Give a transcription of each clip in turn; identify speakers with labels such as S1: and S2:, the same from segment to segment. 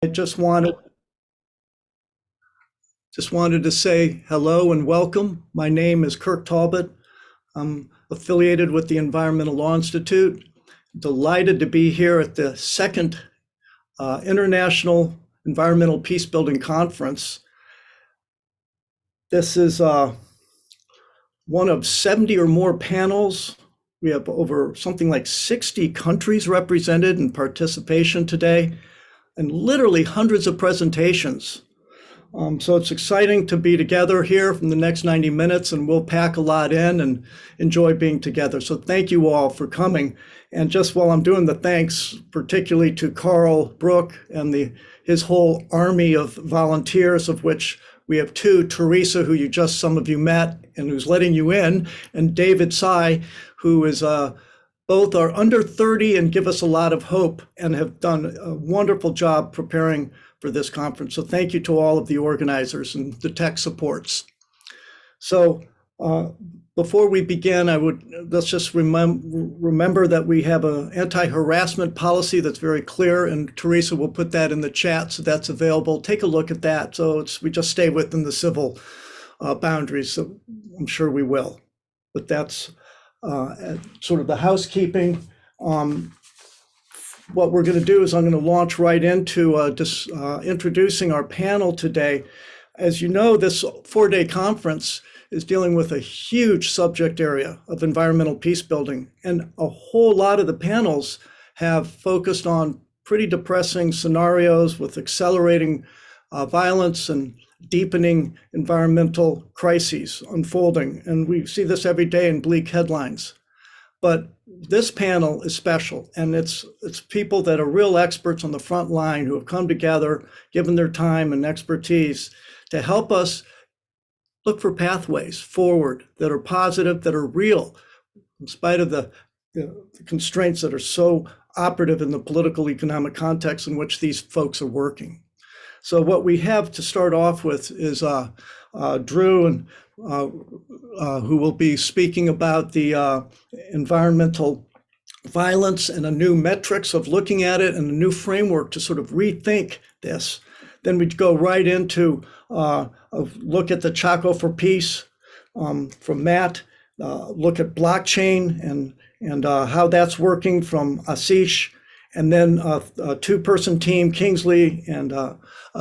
S1: I just wanted to say hello and welcome. My name is Kirk Talbot. I'm affiliated with the Environmental Law Institute. Delighted to be here at the second International Environmental Peacebuilding Conference. This is one of 70 or more panels. We have over something like 60 countries represented in participation today, and literally hundreds of presentations. So it's exciting to be together here from the next 90 minutes, and we'll pack a lot in and enjoy being together. So thank you all for coming. And just while I'm doing the thanks, particularly to Carl Brook and his whole army of volunteers, of which we have two, Teresa, who some of you met and who's letting you in, and David Tsai, who is both are under 30 and give us a lot of hope and have done a wonderful job preparing for this conference. So thank you to all of the organizers and the tech supports. So before we begin, let's just remember that we have an anti-harassment policy that's very clear, and Teresa will put that in the chat, so that's available. Take a look at that. So we just stay within the civil boundaries, so I'm sure we will. But that's sort of the housekeeping. What we're going to do is I'm going to launch right into introducing our panel today. As you know, this 4-day conference is dealing with a huge subject area of environmental peace building, and a whole lot of the panels have focused on pretty depressing scenarios with accelerating violence and deepening environmental crises unfolding. And we see this every day in bleak headlines. But this panel is special, and it's people that are real experts on the front line who have come together, given their time and expertise to help us look for pathways forward that are positive, that are real, in spite of the constraints that are so operative in the political economic context in which these folks are working. So what we have to start off with is Drew, and who will be speaking about the environmental violence and a new metrics of looking at it and a new framework to sort of rethink this. Then we'd go right into a look at the Chaco for Peace from Matt, look at blockchain and how that's working from Ashish, and then a two-person team, Kingsley and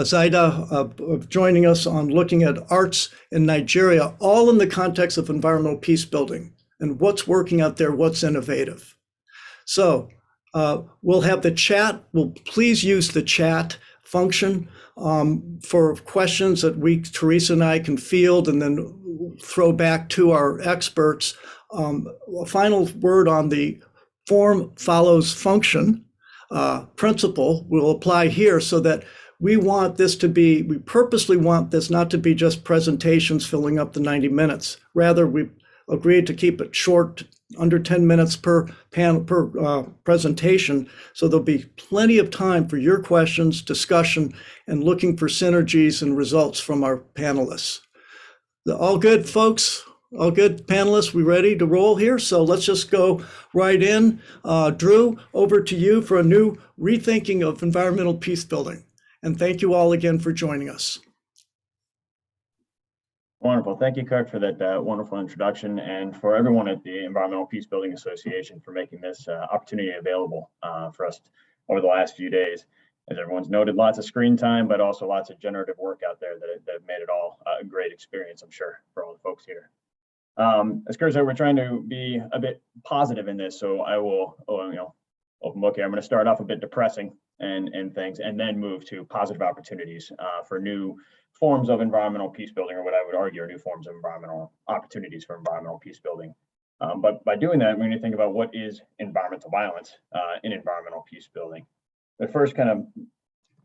S1: Zaida, joining us on looking at arts in Nigeria, all in the context of environmental peace building and what's working out there, what's innovative. So we'll have the chat. We'll please use the chat function for questions that Teresa and I can field and then throw back to our experts. A final word on the form follows function principle will apply here, so that we purposely want this not to be just presentations filling up the 90 minutes. Rather, we agreed to keep it short, under 10 minutes per panel, per presentation. So there'll be plenty of time for your questions, discussion, and looking for synergies and results from our panelists. All good, folks? All good, panelists? We ready to roll here? So let's just go right in. Drew, over to you for a new rethinking of environmental peace building. And thank you all again for joining us.
S2: Wonderful. Thank you, Kirk, for that wonderful introduction, and for everyone at the Environmental Peacebuilding Association for making this opportunity available for us over the last few days. As everyone's noted, lots of screen time, but also lots of generative work out there that have made it all a great experience, I'm sure, for all the folks here. As Kirk said, we're trying to be a bit positive in this, so I will, open book here. I'm going to start off a bit depressing and things, and then move to positive opportunities for new forms of environmental peace building, or what I would argue are new forms of environmental opportunities for environmental peace building. But by doing that, we need to think about what is environmental violence in environmental peace building. But first, kind of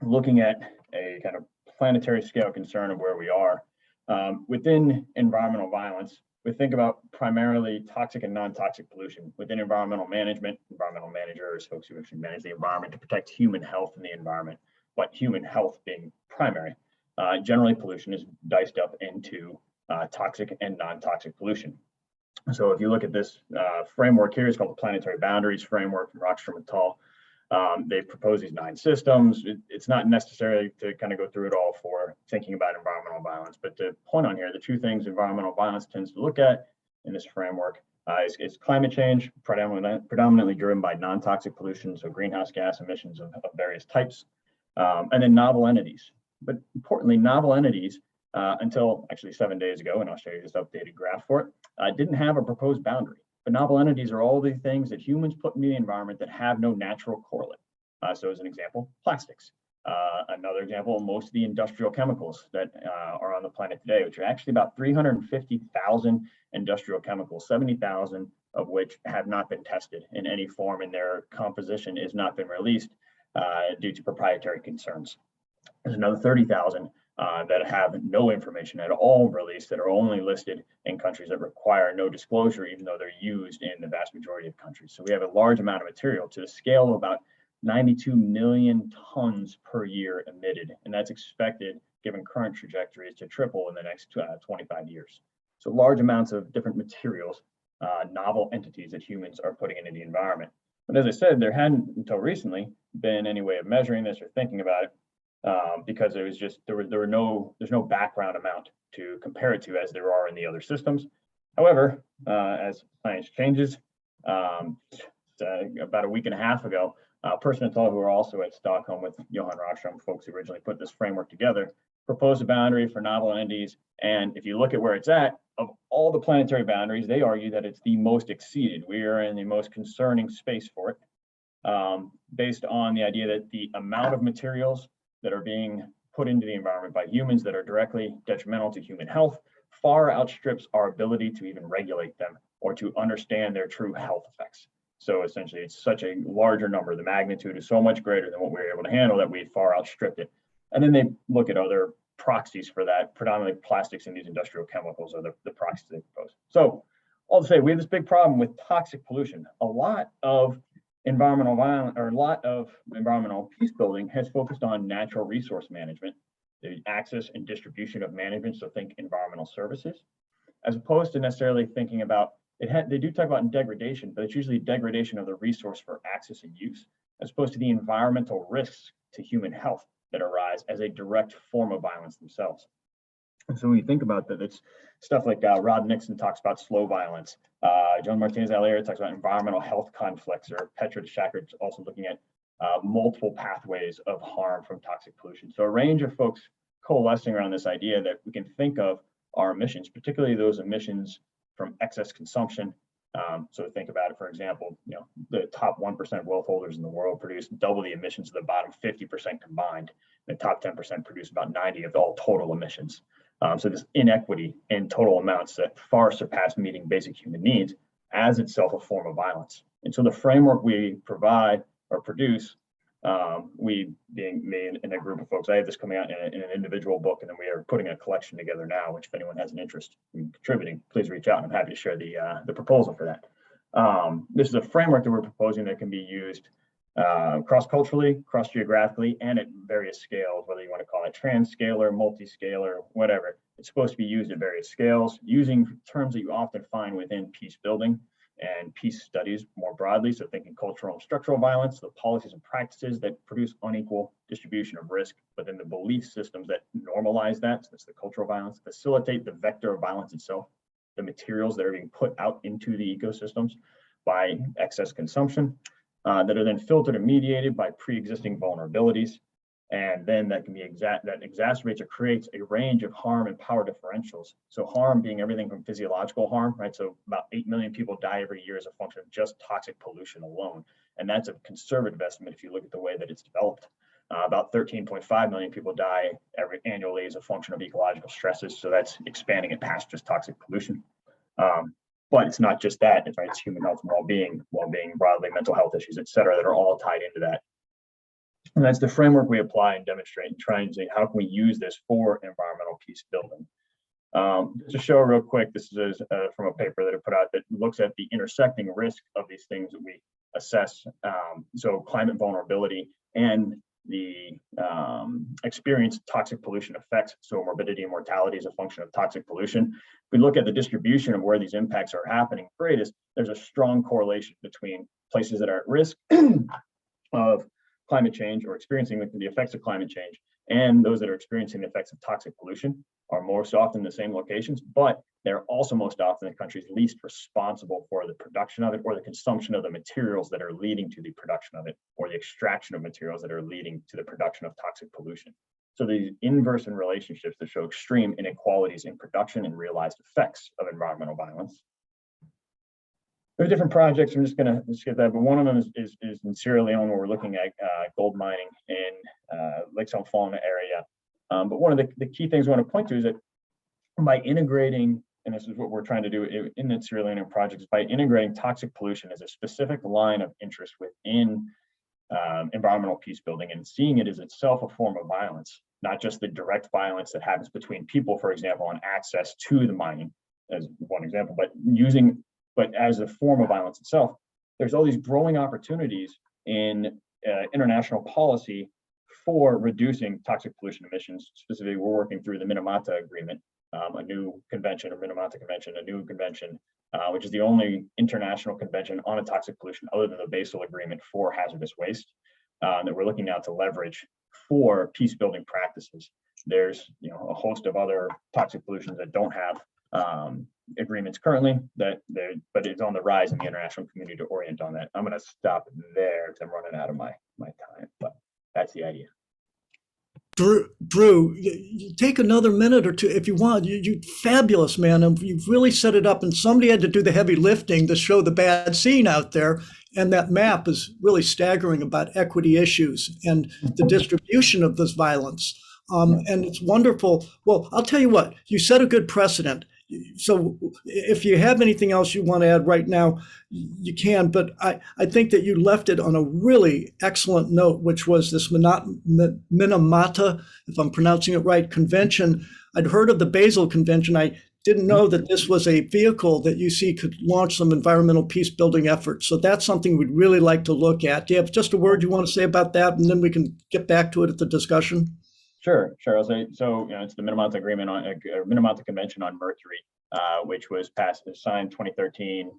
S2: looking at a kind of planetary scale concern of where we are. Within environmental violence, we think about primarily toxic and non-toxic pollution. Within environmental management, environmental managers, folks who actually manage the environment to protect human health in the environment, but human health being primary. Generally, pollution is diced up into toxic and non-toxic pollution. So if you look at this framework here, it's called the Planetary Boundaries Framework from Rockstrom et al. They've proposed these 9 systems. It's not necessary to kind of go through it all for thinking about environmental violence, but to point on here, the 2 things environmental violence tends to look at in this framework is climate change, predominantly driven by non-toxic pollution, so greenhouse gas emissions of various types, and then novel entities. But importantly, novel entities, until actually 7 days ago, and I'll show you this updated graph for it, didn't have a proposed boundary. But novel entities are all the things that humans put into the environment that have no natural correlate. So as an example, plastics. Another example, most of the industrial chemicals that are on the planet today, which are actually about 350,000 industrial chemicals, 70,000 of which have not been tested in any form, and their composition has not been released due to proprietary concerns. There's another 30,000 that have no information at all released, that are only listed in countries that require no disclosure, even though they're used in the vast majority of countries. So we have a large amount of material to the scale of about 92 million tons per year emitted, and that's expected, given current trajectories, to triple in the next 25 years. So large amounts of different materials, novel entities that humans are putting into the environment. But as I said, there hadn't until recently been any way of measuring this or thinking about it, because it was just there's no background amount to compare it to as there are in the other systems. However, as science changes, about a week and a half ago, Personal, who are also at Stockholm with Johan Rockström, folks who originally put this framework together, proposed a boundary for novel entities. And if you look at where it's at, of all the planetary boundaries, they argue that it's the most exceeded. We are in the most concerning space for it, based on the idea that the amount of materials that are being put into the environment by humans that are directly detrimental to human health far outstrips our ability to even regulate them or to understand their true health effects. So essentially, it's such a larger number. The magnitude is so much greater than what we're able to handle that we far outstripped it. And then they look at other proxies for that. Predominantly plastics and these industrial chemicals are the proxies they propose. So all to say, we have this big problem with toxic pollution. A lot of environmental violence, or a lot of environmental peace building, has focused on natural resource management, the access and distribution of management. So think environmental services, as opposed to necessarily thinking about they do talk about degradation, but it's usually degradation of the resource for access and use, as opposed to the environmental risks to human health that arise as a direct form of violence themselves. And so when you think about that, it's stuff like Rod Nixon talks about slow violence. Joan Martinez-Alier talks about environmental health conflicts, or Petra Shackert also looking at multiple pathways of harm from toxic pollution. So a range of folks coalescing around this idea that we can think of our emissions, particularly those emissions from excess consumption. So think about it, for example, the top 1% of wealth holders in the world produce double the emissions of the bottom 50% combined. The top 10% produce about 90 of all total emissions. So this inequity in total amounts that far surpass meeting basic human needs as itself a form of violence. And so the framework we provide or produce, we being me and a group of folks, I have this coming out in an individual book, and then we are putting a collection together now, which if anyone has an interest in contributing, please reach out, and I'm happy to share the proposal for that. This is a framework that we're proposing that can be used cross-culturally, cross-geographically, and at various scales, whether you want to call it trans-scalar, multi-scalar, whatever. It's supposed to be used at various scales, using terms that you often find within peace building and peace studies more broadly. So thinking cultural and structural violence, the policies and practices that produce unequal distribution of risk, but then the belief systems that normalize that, so that's the cultural violence, facilitate the vector of violence itself, the materials that are being put out into the ecosystems by excess consumption, that are then filtered and mediated by pre-existing vulnerabilities. And then that can be that exacerbates or creates a range of harm and power differentials. So harm being everything from physiological harm, right? So about 8 million people die every year as a function of just toxic pollution alone. And that's a conservative estimate if you look at the way that it's developed. About 13.5 million people die annually as a function of ecological stresses. So that's expanding it past just toxic pollution. But it's not just that, it's human health and well-being broadly, mental health issues, et cetera, that are all tied into that. And that's the framework we apply and demonstrate and try and say, how can we use this for environmental peace building? Just to show real quick, this is from a paper that I put out that looks at the intersecting risk of these things that we assess. So climate vulnerability and the experienced toxic pollution effects. So morbidity and mortality is a function of toxic pollution. If we look at the distribution of where these impacts are happening greatest, there's a strong correlation between places that are at risk of climate change or experiencing the effects of climate change and those that are experiencing the effects of toxic pollution are most often the same locations, but they're also most often the countries least responsible for the production of it or the consumption of the materials that are leading to the production of it or the extraction of materials that are leading to the production of toxic pollution. So these inverse in relationships that show extreme inequalities in production and realized effects of environmental violence. There's different projects. I'm just going to skip that, but one of them is in Sierra Leone, where we're looking at gold mining in Lake Fauna area. But one of the key things I want to point to is that by integrating, and this is what we're trying to do in the Sierra Leone project, is by integrating toxic pollution as a specific line of interest within environmental peace building and seeing it as itself a form of violence, not just the direct violence that happens between people, for example, on access to the mining as one example, but as a form of violence itself. There's all these growing opportunities in international policy for reducing toxic pollution emissions. Specifically, we're working through the Minamata Agreement, a new convention, or Minamata Convention, a new convention, which is the only international convention on a toxic pollution other than the Basel Agreement for hazardous waste that we're looking now to leverage for peace building practices. There's a host of other toxic pollutions that don't have agreements currently, but it's on the rise in the international community to orient on that. I'm going to stop there because I'm running out of my time, but that's the idea.
S1: Drew, you take another minute or two if you want. You fabulous, man. And you've really set it up, and somebody had to do the heavy lifting to show the bad scene out there. And that map is really staggering about equity issues and the distribution of this violence. And it's wonderful. Well, I'll tell you what, you set a good precedent. So if you have anything else you want to add right now, you can, but I think that you left it on a really excellent note, which was this Minamata, if I'm pronouncing it right, convention. I'd heard of the Basel Convention. I didn't know that this was a vehicle that you see could launch some environmental peace building efforts. So that's something we'd really like to look at. Do you have just a word you want to say about that? And then we can get back to it at the discussion.
S2: Sure. I'll say, so it's the Minamata Agreement Minamata Convention on Mercury, which was signed 2013,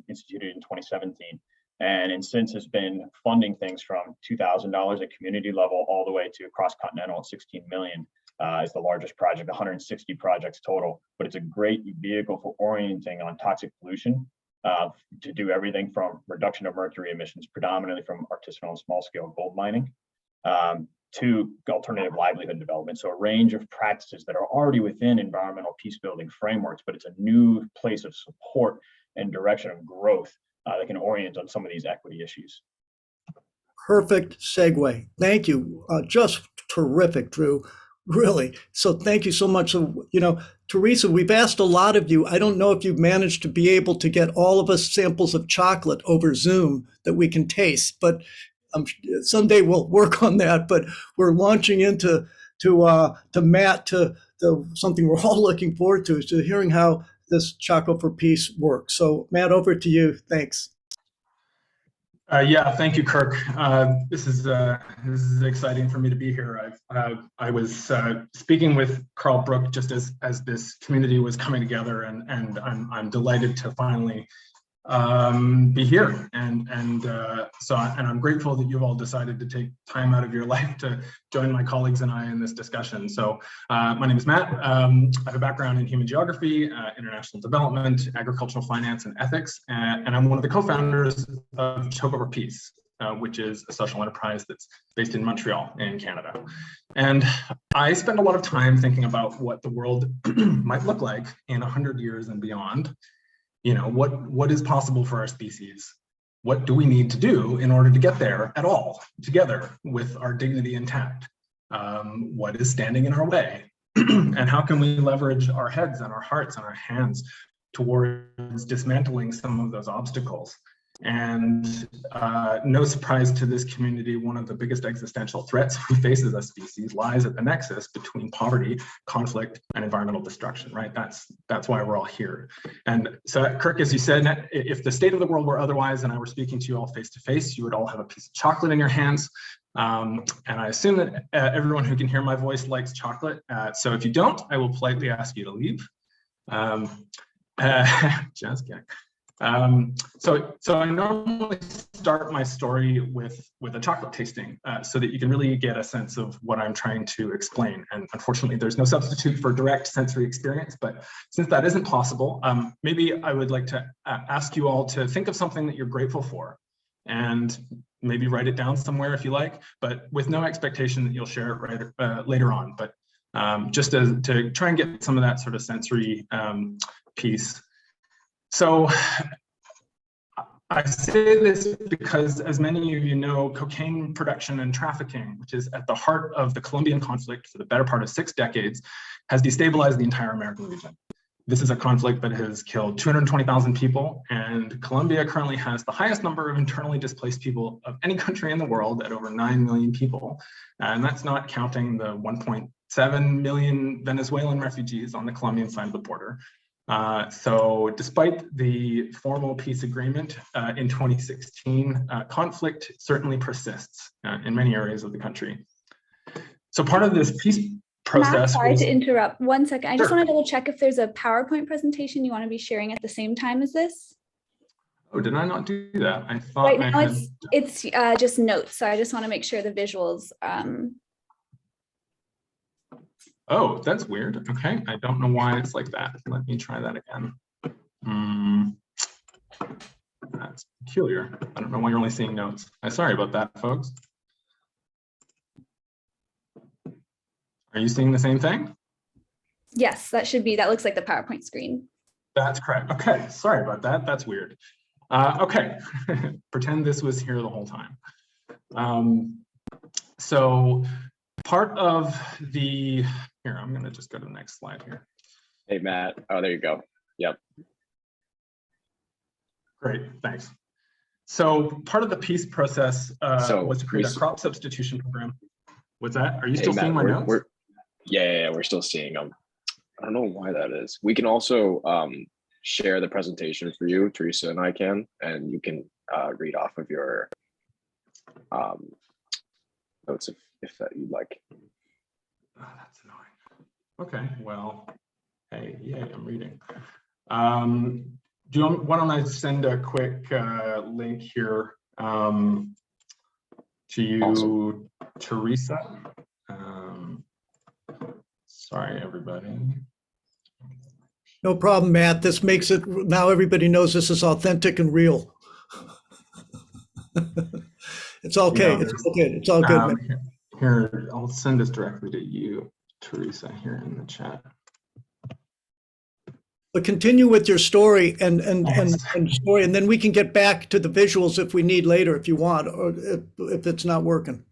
S2: instituted in 2017. And since has been funding things from $2,000 at community level all the way to cross-continental at 16 million. Is the largest project, 160 projects total, but it's a great vehicle for orienting on toxic pollution to do everything from reduction of mercury emissions, predominantly from artisanal and small-scale gold mining, to alternative livelihood development. So a range of practices that are already within environmental peace building frameworks, but it's a new place of support and direction of growth that can orient on some of these equity issues.
S1: Perfect segue. Thank you. Just terrific, Drew. Really. So thank you so much. So, Teresa, we've asked a lot of you. I don't know if you've managed to be able to get all of us samples of chocolate over Zoom that we can taste, but someday we'll work on that. But we're launching into Matt, to something we're all looking forward to, is to hearing how this Chocolate for Peace works. So Matt, over to you. Thanks.
S3: Yeah, thank you, Kirk. This is exciting for me to be here. I was speaking with Carl Brook just as this community was coming together, and I'm delighted to finally be here, and I'm grateful that you've all decided to take time out of your life to join my colleagues and I in this discussion. So my name is Matt. I have a background in human geography, international development, agricultural finance, and ethics, and I'm one of the co-founders of Chocolate for Peace, which is a social enterprise that's based in Montreal in Canada. And I spend a lot of time thinking about what the world might look like in 100 years and beyond. What is possible for our species? What do we need to do in order to get there at all, together with our dignity intact? What is standing in our way? And how can we leverage our heads and our hearts and our hands towards dismantling some of those obstacles? And no surprise to this community, one of the biggest existential threats we face as a species lies at the nexus between poverty, conflict, and environmental destruction, right? That's why we're all here. And so, Kirk, as you said, if the state of the world were otherwise and I were speaking to you all face to face, you would all have a piece of chocolate in your hands. And I assume that everyone who can hear my voice likes chocolate. So if you don't, I will politely ask you to leave. Just kidding. So I normally start my story with a chocolate tasting so that you can really get a sense of what I'm trying to explain. And unfortunately, there's no substitute for direct sensory experience, but since that isn't possible, maybe I would like to ask you all to think of something that you're grateful for and maybe write it down somewhere if you like, but with no expectation that you'll share it later on. But just to try and get some of that sort of sensory piece. So I say this because, as many of you know, cocaine production and trafficking, which is at the heart of the Colombian conflict for the better part of 6 decades, has destabilized the entire American region. This is a conflict that has killed 220,000 people, and Colombia currently has the highest number of internally displaced people of any country in the world at over 9 million people. And that's not counting the 1.7 million Venezuelan refugees on the Colombian side of the border. So despite the formal peace agreement in 2016, conflict certainly persists in many areas of the country. So part of this peace process—
S4: Matt, sorry to interrupt. 1 second. I just
S3: Sure.
S4: want to double check if there's a PowerPoint presentation you want to be sharing at the same time as this.
S3: Oh, did I not do that? I thought
S4: Right
S3: I
S4: now
S3: had...
S4: it's just notes, so I just want to make sure the visuals.
S3: Oh, that's weird. Okay, I don't know why it's like that. Let me try that again. That's peculiar. I don't know why you're only seeing notes. I'm sorry about that, folks. Are you seeing the same thing?
S4: Yes, that looks like the PowerPoint screen.
S3: That's correct. Okay, sorry about that. That's weird. Okay, pretend this was here the whole time. So part of the, here, I'm gonna just go to the next slide here.
S5: Hey, Matt. Oh, there you go. Yep.
S3: Great, thanks. So part of the peace process was to create a crop substitution program. What's that? Are you still seeing my notes?
S5: Yeah, we're still seeing them. I don't know why that is. We can also share the presentation for you, Teresa and I can, and you can read off of your notes if that you'd like.
S3: Oh, that's annoying. Okay, well, hey, yay, I'm reading. Why don't I send a quick link here to you, awesome. Teresa. Sorry, everybody.
S1: No problem, Matt. This makes it, now everybody knows this is authentic and real. It's okay.
S3: You know,
S1: it's all good. It's all good.
S3: Here, I'll send this directly to you, Teresa, here in the chat.
S1: But continue with your story and story, and then we can get back to the visuals if we need later, if you want, or if it's not working.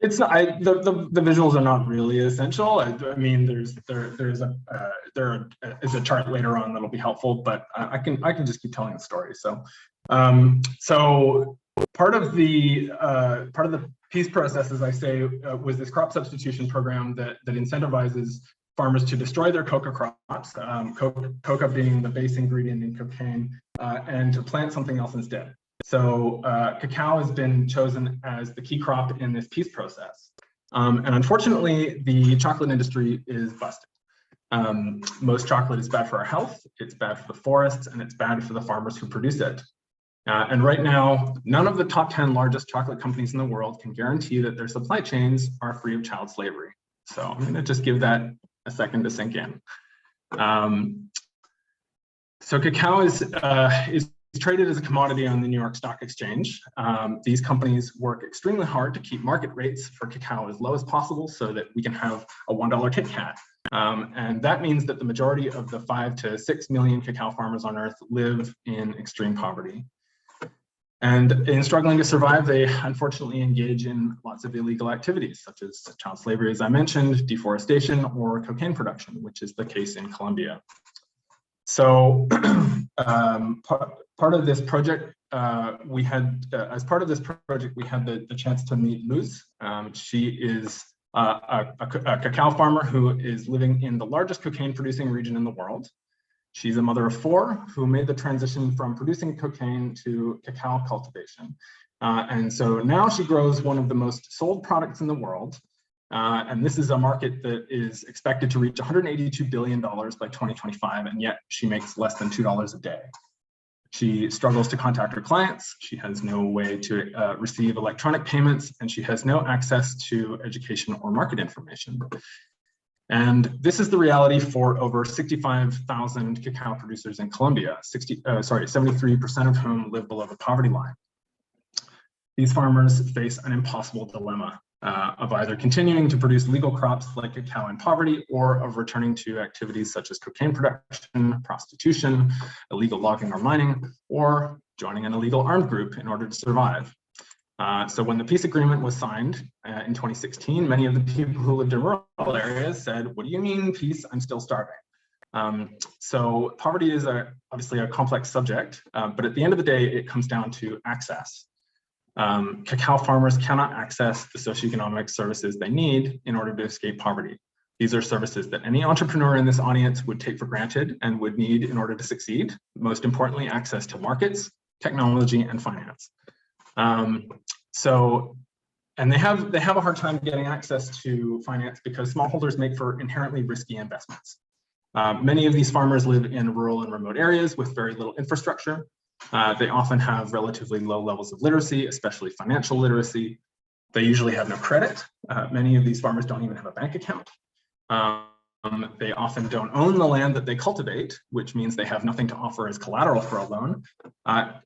S3: It's not. The visuals are not really essential. I mean, there is a chart later on that'll be helpful, but I can just keep telling the story. So, so part of the peace process, as I say, was this crop substitution program that incentivizes farmers to destroy their coca crops, coca being the base ingredient in cocaine, and to plant something else instead. So cacao has been chosen as the key crop in this peace process. And unfortunately, the chocolate industry is busted. Most chocolate is bad for our health, it's bad for the forests, and it's bad for the farmers who produce it. And right now, none of the top 10 largest chocolate companies in the world can guarantee that their supply chains are free of child slavery. So I'm going to just give that a second to sink in. So cacao is traded as a commodity on the New York Stock Exchange. These companies work extremely hard to keep market rates for cacao as low as possible so that we can have a $1 Kit Kat. And that means that the majority of the 5 to 6 million cacao farmers on Earth live in extreme poverty. And in struggling to survive, they unfortunately engage in lots of illegal activities, such as child slavery, as I mentioned, deforestation, or cocaine production, which is the case in Colombia. So part of this project, we had the chance to meet Luz. She is a cacao farmer who is living in the largest cocaine producing region in the world. She's a mother of 4 who made the transition from producing cocaine to cacao cultivation. And so now she grows one of the most sold products in the world. And this is a market that is expected to reach $182 billion by 2025, and yet she makes less than $2 a day. She struggles to contact her clients. She has no way to receive electronic payments, and she has no access to education or market information. And this is the reality for over 65,000 cacao producers in Colombia, 73% of whom live below the poverty line. These farmers face an impossible dilemma of either continuing to produce legal crops like cacao in poverty, or of returning to activities such as cocaine production, prostitution, illegal logging or mining, or joining an illegal armed group in order to survive. So when the peace agreement was signed in 2016, many of the people who lived in rural areas said, "What do you mean peace? I'm still starving." So poverty is obviously a complex subject, but at the end of the day, it comes down to access. Cacao farmers cannot access the socioeconomic services they need in order to escape poverty. These are services that any entrepreneur in this audience would take for granted and would need in order to succeed. Most importantly, access to markets, technology, and finance. And they have a hard time getting access to finance because smallholders make for inherently risky investments. Many of these farmers live in rural and remote areas with very little infrastructure. They often have relatively low levels of literacy, especially financial literacy. They usually have no credit. Many of these farmers don't even have a bank account. They often don't own the land that they cultivate, which means they have nothing to offer as collateral for a loan.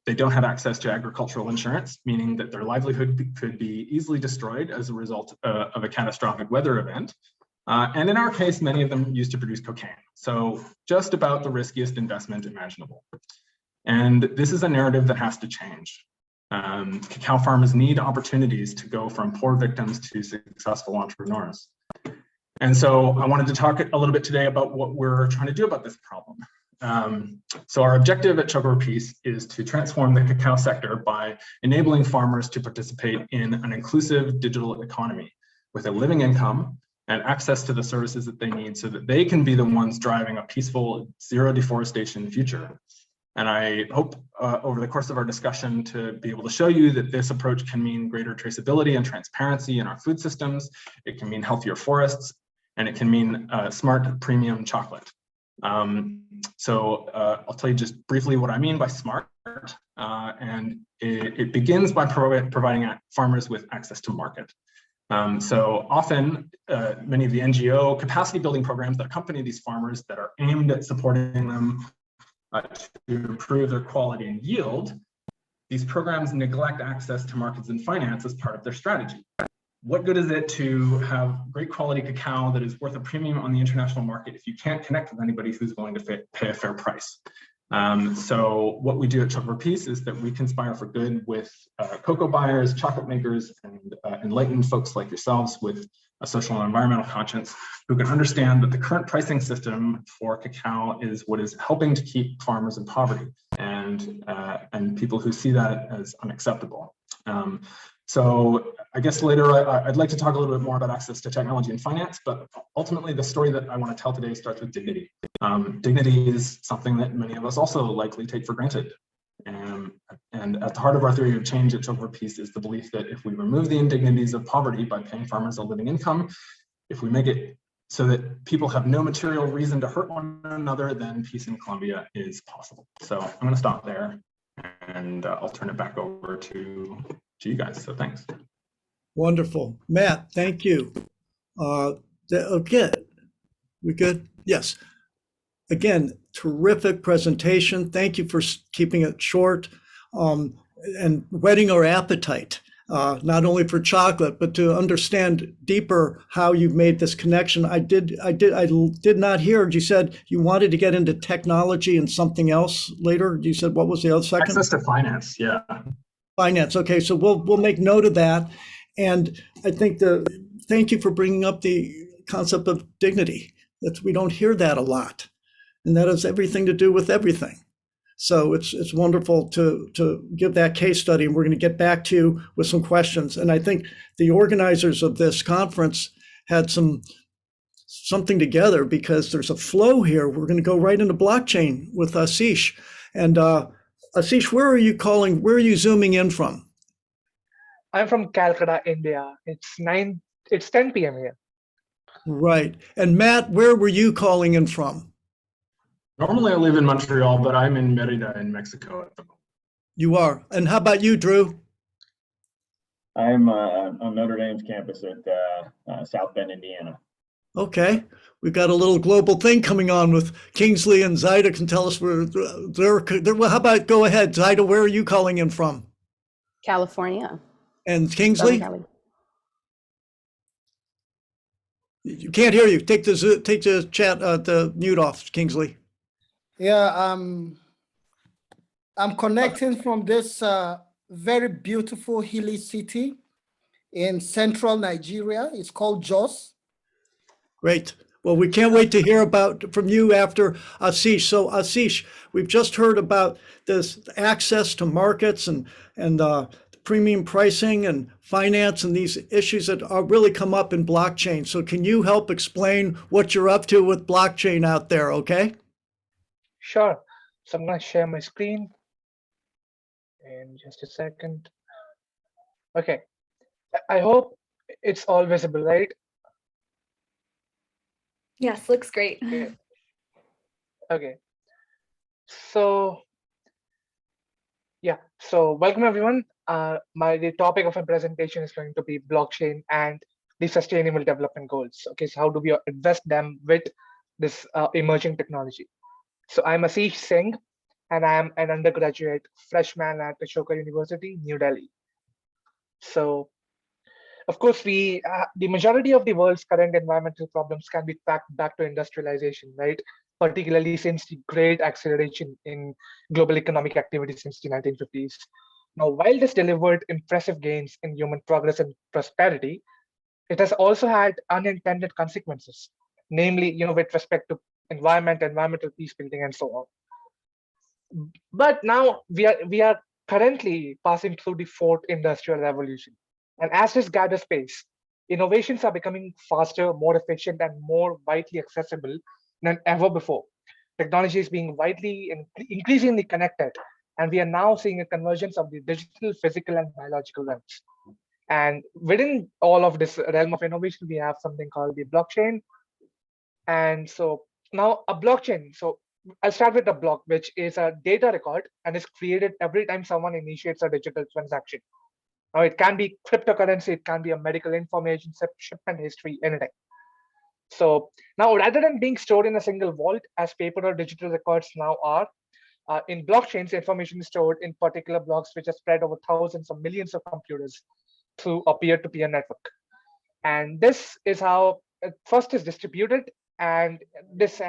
S3: They don't have access to agricultural insurance, meaning that their livelihood could be easily destroyed as a result of a catastrophic weather event. And in our case, many of them used to produce cocaine. So just about the riskiest investment imaginable. And this is a narrative that has to change. Cacao farmers need opportunities to go from poor victims to successful entrepreneurs. And so I wanted to talk a little bit today about what we're trying to do about this problem. So our objective at Choco Peace is to transform the cacao sector by enabling farmers to participate in an inclusive digital economy with a living income and access to the services that they need so that they can be the ones driving a peaceful, zero deforestation future. And I hope over the course of our discussion to be able to show you that this approach can mean greater traceability and transparency in our food systems. It can mean healthier forests, and it can mean smart premium chocolate. So I'll tell you just briefly what I mean by smart. And it begins by providing farmers with access to market. So often, many of the NGO capacity building programs that accompany these farmers that are aimed at supporting them to improve their quality and yield, these programs neglect access to markets and finance as part of their strategy. What good is it to have great quality cacao that is worth a premium on the international market if you can't connect with anybody who's willing to pay a fair price? So what we do at Choco Peace is that we conspire for good with cocoa buyers, chocolate makers, and enlightened folks like yourselves with a social and environmental conscience who can understand that the current pricing system for cacao is what is helping to keep farmers in poverty, and people who see that as unacceptable. So I guess later I'd like to talk a little bit more about access to technology and finance, but ultimately the story that I want to tell today starts with dignity. Dignity is something that many of us also likely take for granted. And at the heart of our theory of change at Choco Peace is the belief that if we remove the indignities of poverty by paying farmers a living income, if we make it so that people have no material reason to hurt one another, then peace in Colombia is possible. So I'm going to stop there, and I'll turn it back over to you guys. So thanks.
S1: Wonderful. Matt, thank you. Okay, we good? Yes. Again, terrific presentation. Thank you for keeping it short and whetting our appetite, not only for chocolate, but to understand deeper how you've made this connection. I did not hear, you said you wanted to get into technology and something else later. You said, what was the other second?
S3: Access to finance, yeah.
S1: Finance, okay, so we'll make note of that. And I think thank you for bringing up the concept of dignity. We don't hear that a lot. And that has everything to do with everything. So it's wonderful to give that case study, and we're going to get back to you with some questions. And I think the organizers of this conference had something together because there's a flow here. We're going to go right into blockchain with Ashish. And Ashish, where are you zooming in from?
S6: I'm from Calcutta, India. It's 10 p.m. here.
S1: Right. And Matt, where were you calling in from?
S3: Normally I live in Montreal, but I'm in Merida in Mexico at the moment.
S1: You are. And how about you, Drew?
S2: I'm on Notre Dame's campus at South Bend, Indiana.
S1: Okay. We've got a little global thing coming on with Kingsley, and Zaida can tell us where they're well, how about go ahead, Zaida, where are you calling in from?
S7: California.
S1: And
S7: Southern
S1: Kingsley?
S7: Cali.
S1: You can't hear you. Take the chat, the mute off, Kingsley.
S8: Yeah, I'm connecting from this very beautiful hilly city in central Nigeria. It's called Jos.
S1: Great. Well, we can't wait to hear from you after Ashish. So Ashish, we've just heard about this access to markets and premium pricing and finance and these issues that are really come up in blockchain. So can you help explain what you're up to with blockchain out there, okay?
S6: Sure. So I'm going to share my screen in just a second. Okay. I hope it's all visible, right?
S4: Yes, looks great.
S6: Yeah. Okay. So yeah, so welcome everyone. The topic of my presentation is going to be blockchain and the sustainable development goals. Okay, so how do we invest them with this emerging technology? So I'm Ashish Singh, and I am an undergraduate freshman at Ashoka University, New Delhi. So, of course, the majority of the world's current environmental problems can be tracked back to industrialization, right? Particularly since the great acceleration in global economic activity since the 1950s. Now, while this delivered impressive gains in human progress and prosperity, it has also had unintended consequences, namely, with respect to environmental peacebuilding, and so on. But now we are currently passing through the fourth industrial revolution, and as this gathers pace, innovations are becoming faster, more efficient, and more widely accessible than ever before. Technology is being widely and increasingly connected, and we are now seeing a convergence of the digital, physical, and biological realms. And within all of this realm of innovation, we have something called the blockchain. And so now a blockchain, so I'll start with a block, which is a data record and is created every time someone initiates a digital transaction. Now it can be cryptocurrency, it can be a medical information, shipment history, anything. So now rather than being stored in a single vault as paper or digital records now are, in blockchains, information is stored in particular blocks which are spread over thousands or millions of computers through a peer-to-peer network. And this is how first is distributed, and this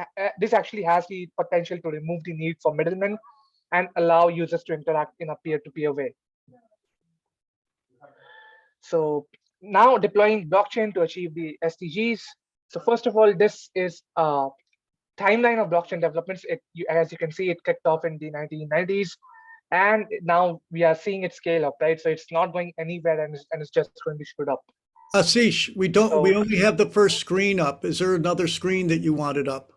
S6: actually has the potential to remove the need for middlemen and allow users to interact in a peer-to-peer way. So now deploying blockchain to achieve the SDGs. So first of all, this is a timeline of blockchain developments. As you can see, it kicked off in the 1990s, and now we are seeing it scale up, right? So it's not going anywhere, and it's just going to shoot up.
S1: Ashish, we only have the first screen up. Is there another screen that you wanted up?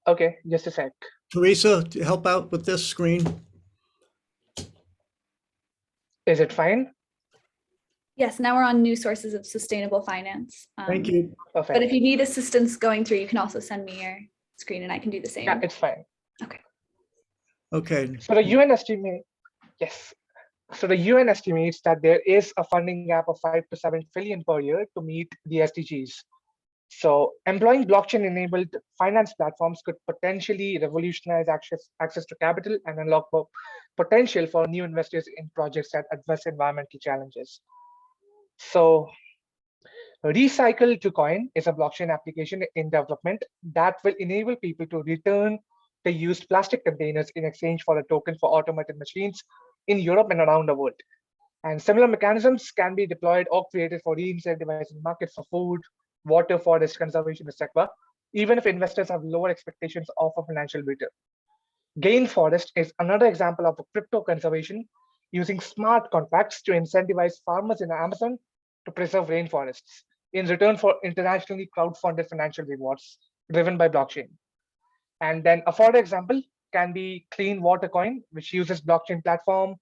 S6: Okay, just a sec.
S1: Teresa, to help out with this screen.
S6: Is it fine?
S4: Yes, now we're on new sources of sustainable finance.
S1: Thank you.
S6: Perfect.
S4: But if you need assistance going through, you can also send me your screen and I can do the same.
S6: Yeah, it's fine.
S4: Okay.
S1: Okay.
S6: So the UN estimates, yes. So the UN estimates that there is a funding gap of 5 to 7 trillion per year to meet the SDGs. So employing blockchain-enabled finance platforms could potentially revolutionize access to capital and unlock potential for new investors in projects that address environmental challenges. So Recycle to Coin is a blockchain application in development that will enable people to return the used plastic containers in exchange for a token for automated machines in Europe and around the world. And similar mechanisms can be deployed or created for re-incentivizing markets for food, water, forest conservation, etc., even if investors have lower expectations of a financial return. Gain Forest is another example of a crypto conservation using smart contracts to incentivize farmers in Amazon to preserve rainforests in return for internationally crowdfunded financial rewards driven by blockchain. And then a further example can be Clean Water Coin, which uses blockchain platform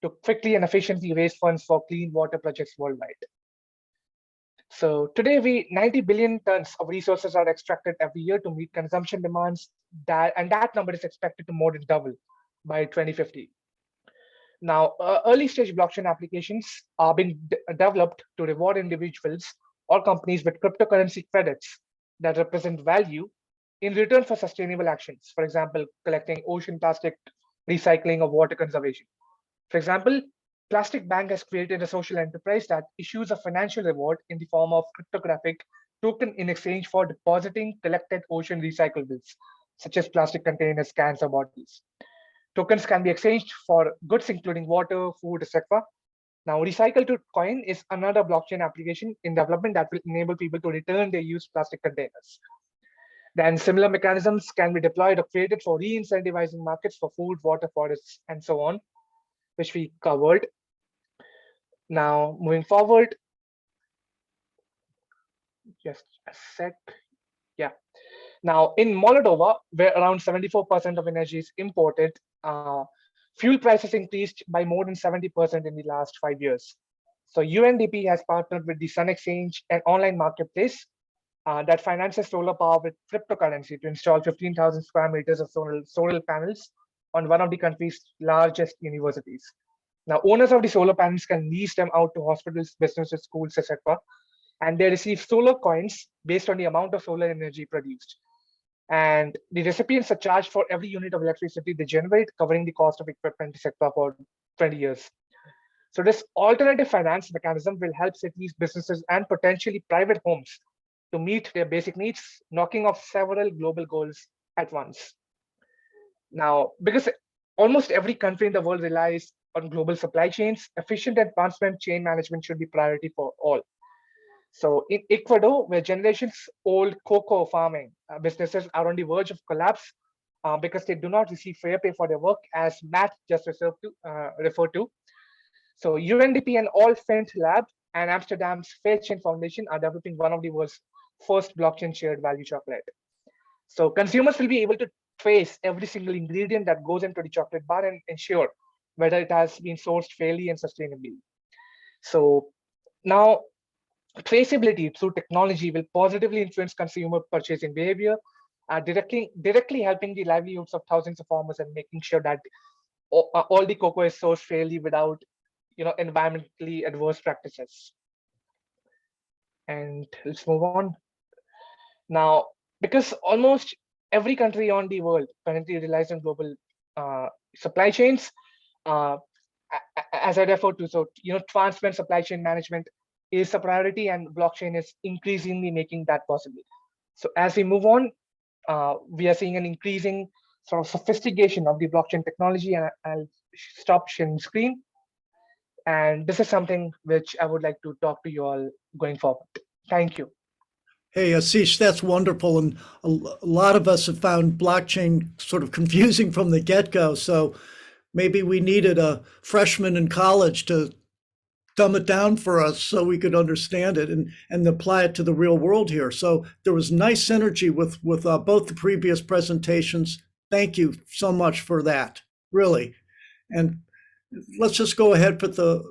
S6: to quickly and efficiently raise funds for clean water projects worldwide. So today, 90 billion tons of resources are extracted every year to meet consumption demands, and that number is expected to more than double by 2050. Now, early stage blockchain applications are being developed to reward individuals or companies with cryptocurrency credits that represent value in return for sustainable actions. For example, collecting ocean plastic, recycling, or water conservation. For example, Plastic Bank has created a social enterprise that issues a financial reward in the form of cryptographic token in exchange for depositing collected ocean recyclables, such as plastic containers, cans, or bottles. Tokens can be exchanged for goods including water, food, etc. Now, Recycle to Coin is another blockchain application in development that will enable people to return their used plastic containers. Then similar mechanisms can be deployed or created for re-incentivizing markets for food, water, forests, and so on, which we covered. Now, moving forward, just a sec. Yeah. Now, in Moldova, where around 74% of energy is imported, fuel prices increased by more than 70% in the last 5 years. So UNDP has partnered with the Sun Exchange, an online marketplace that finances solar power with cryptocurrency to install 15,000 square meters of solar panels on one of the country's largest universities. Now, owners of the solar panels can lease them out to hospitals, businesses, schools, etc. And they receive solar coins based on the amount of solar energy produced. And the recipients are charged for every unit of electricity they generate, covering the cost of equipment, etc. for 20 years. So this alternative finance mechanism will help cities, businesses, and potentially private homes to meet their basic needs, knocking off several global goals at once. Now, because almost every country in the world relies on global supply chains, efficient and transparent chain management should be priority for all. So in Ecuador, where generations old cocoa farming businesses are on the verge of collapse because they do not receive fair pay for their work, as Matt just referred to. So UNDP and All Fent Lab and Amsterdam's Fairchain Foundation are developing one of the world's first blockchain shared value chocolate. So consumers will be able to trace every single ingredient that goes into the chocolate bar and ensure whether it has been sourced fairly and sustainably. So now, traceability through technology will positively influence consumer purchasing behavior, directly helping the livelihoods of thousands of farmers and making sure that all the cocoa is sourced fairly without, environmentally adverse practices. And let's move on. Now, because almost every country on the world currently relies on global supply chains, as I referred to, so transparent supply chain management is a priority, and blockchain is increasingly making that possible. So as we move on, we are seeing an increasing sort of sophistication of the blockchain technology, and I'll stop sharing screen. And this is something which I would like to talk to you all going forward. Thank you.
S1: Hey, Ashish, that's wonderful. And a lot of us have found blockchain sort of confusing from the get-go. So maybe we needed a freshman in college to dumb it down for us so we could understand it and apply it to the real world here. So there was nice synergy with both the previous presentations. Thank you so much for that, really. And let's just go ahead with the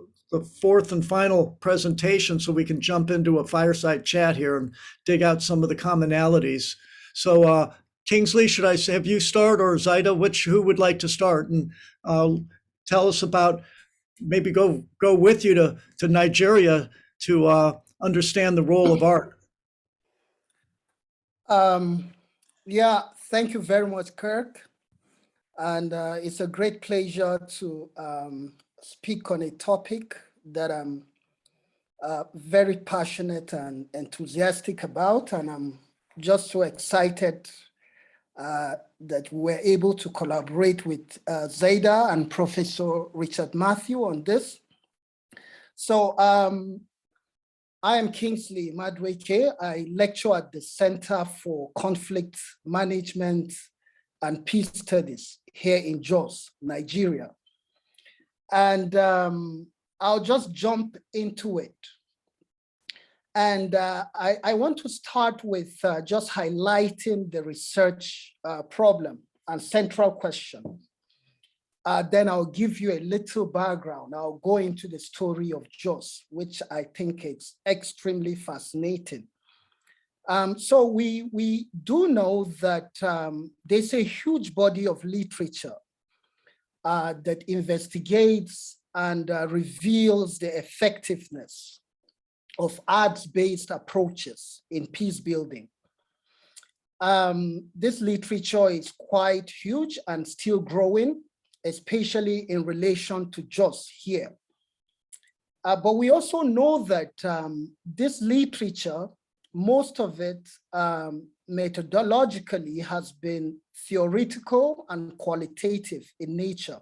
S1: fourth and final presentation so we can jump into a fireside chat here and dig out some of the commonalities. So Kingsley, should I have you start, or Zaida, who would like to start? And tell us about, maybe go with you to Nigeria to understand the role of art.
S8: Yeah, thank you very much, Kirk. And it's a great pleasure to speak on a topic that I'm very passionate and enthusiastic about. And I'm just so excited that we're able to collaborate with Zaida and Professor Richard Matthew on this. So I am Kingsley Madweke. I lecture at the Center for Conflict Management and Peace Studies here in Jos, Nigeria. And I'll just jump into it. And I want to start with just highlighting the research problem and central question. Then I'll give you a little background. I'll go into the story of Jos, which I think is extremely fascinating. So we do know that there's a huge body of literature that investigates and reveals the effectiveness of arts-based approaches in peace building. This literature is quite huge and still growing, especially in relation to Jos here. But we also know that this literature, most of it methodologically has been theoretical and qualitative in nature.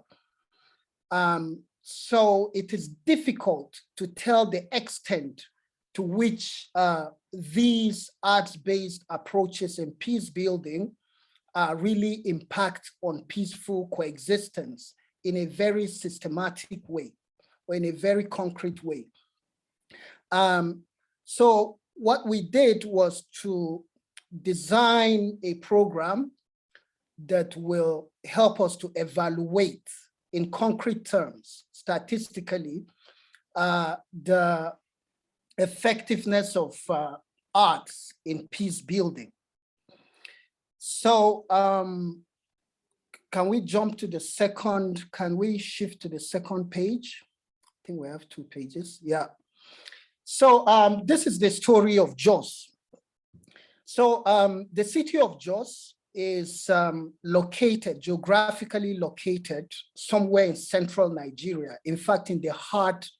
S8: So it is difficult to tell the extent to which these arts-based approaches in peace building really impact on peaceful coexistence in a very systematic way or in a very concrete way. So what we did was to design a program that will help us to evaluate in concrete terms, statistically, the effectiveness of arts in peace building. So can we jump to the second, can we shift to the second page? I think we have 2 pages, yeah. So this is the story of Jos. So the city of Jos is geographically located somewhere in central Nigeria, in fact, in the heart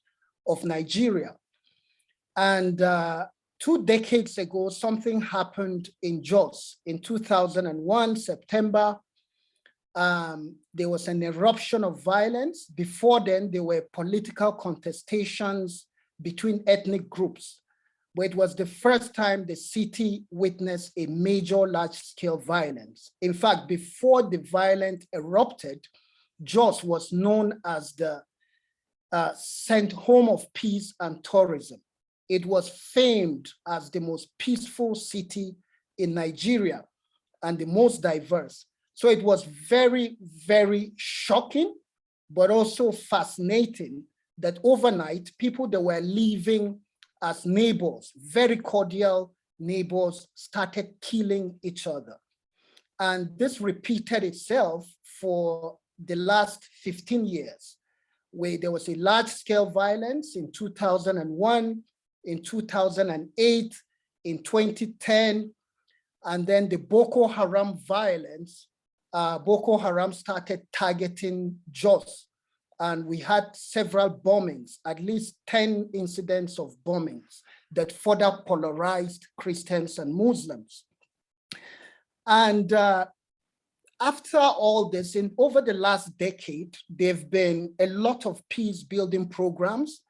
S8: of Nigeria. And 2 decades ago, something happened in Jos. In 2001, September, there was an eruption of violence. Before then, there were political contestations between ethnic groups, but it was the first time the city witnessed a major large-scale violence. In fact, before the violence erupted, Jos was known as the home of peace and tourism. It was famed as the most peaceful city in Nigeria and the most diverse. So it was very, very shocking, but also fascinating that overnight, people that were living as neighbors, very cordial neighbors, started killing each other. And this repeated itself for the last 15 years, where there was a large-scale violence in 2001, in 2008, in 2010, and then the Boko Haram violence. Boko Haram started targeting Jos, and we had several bombings, at least 10 incidents of bombings that further polarized Christians and Muslims. And after all this, over the last decade, there have been a lot of peace building programs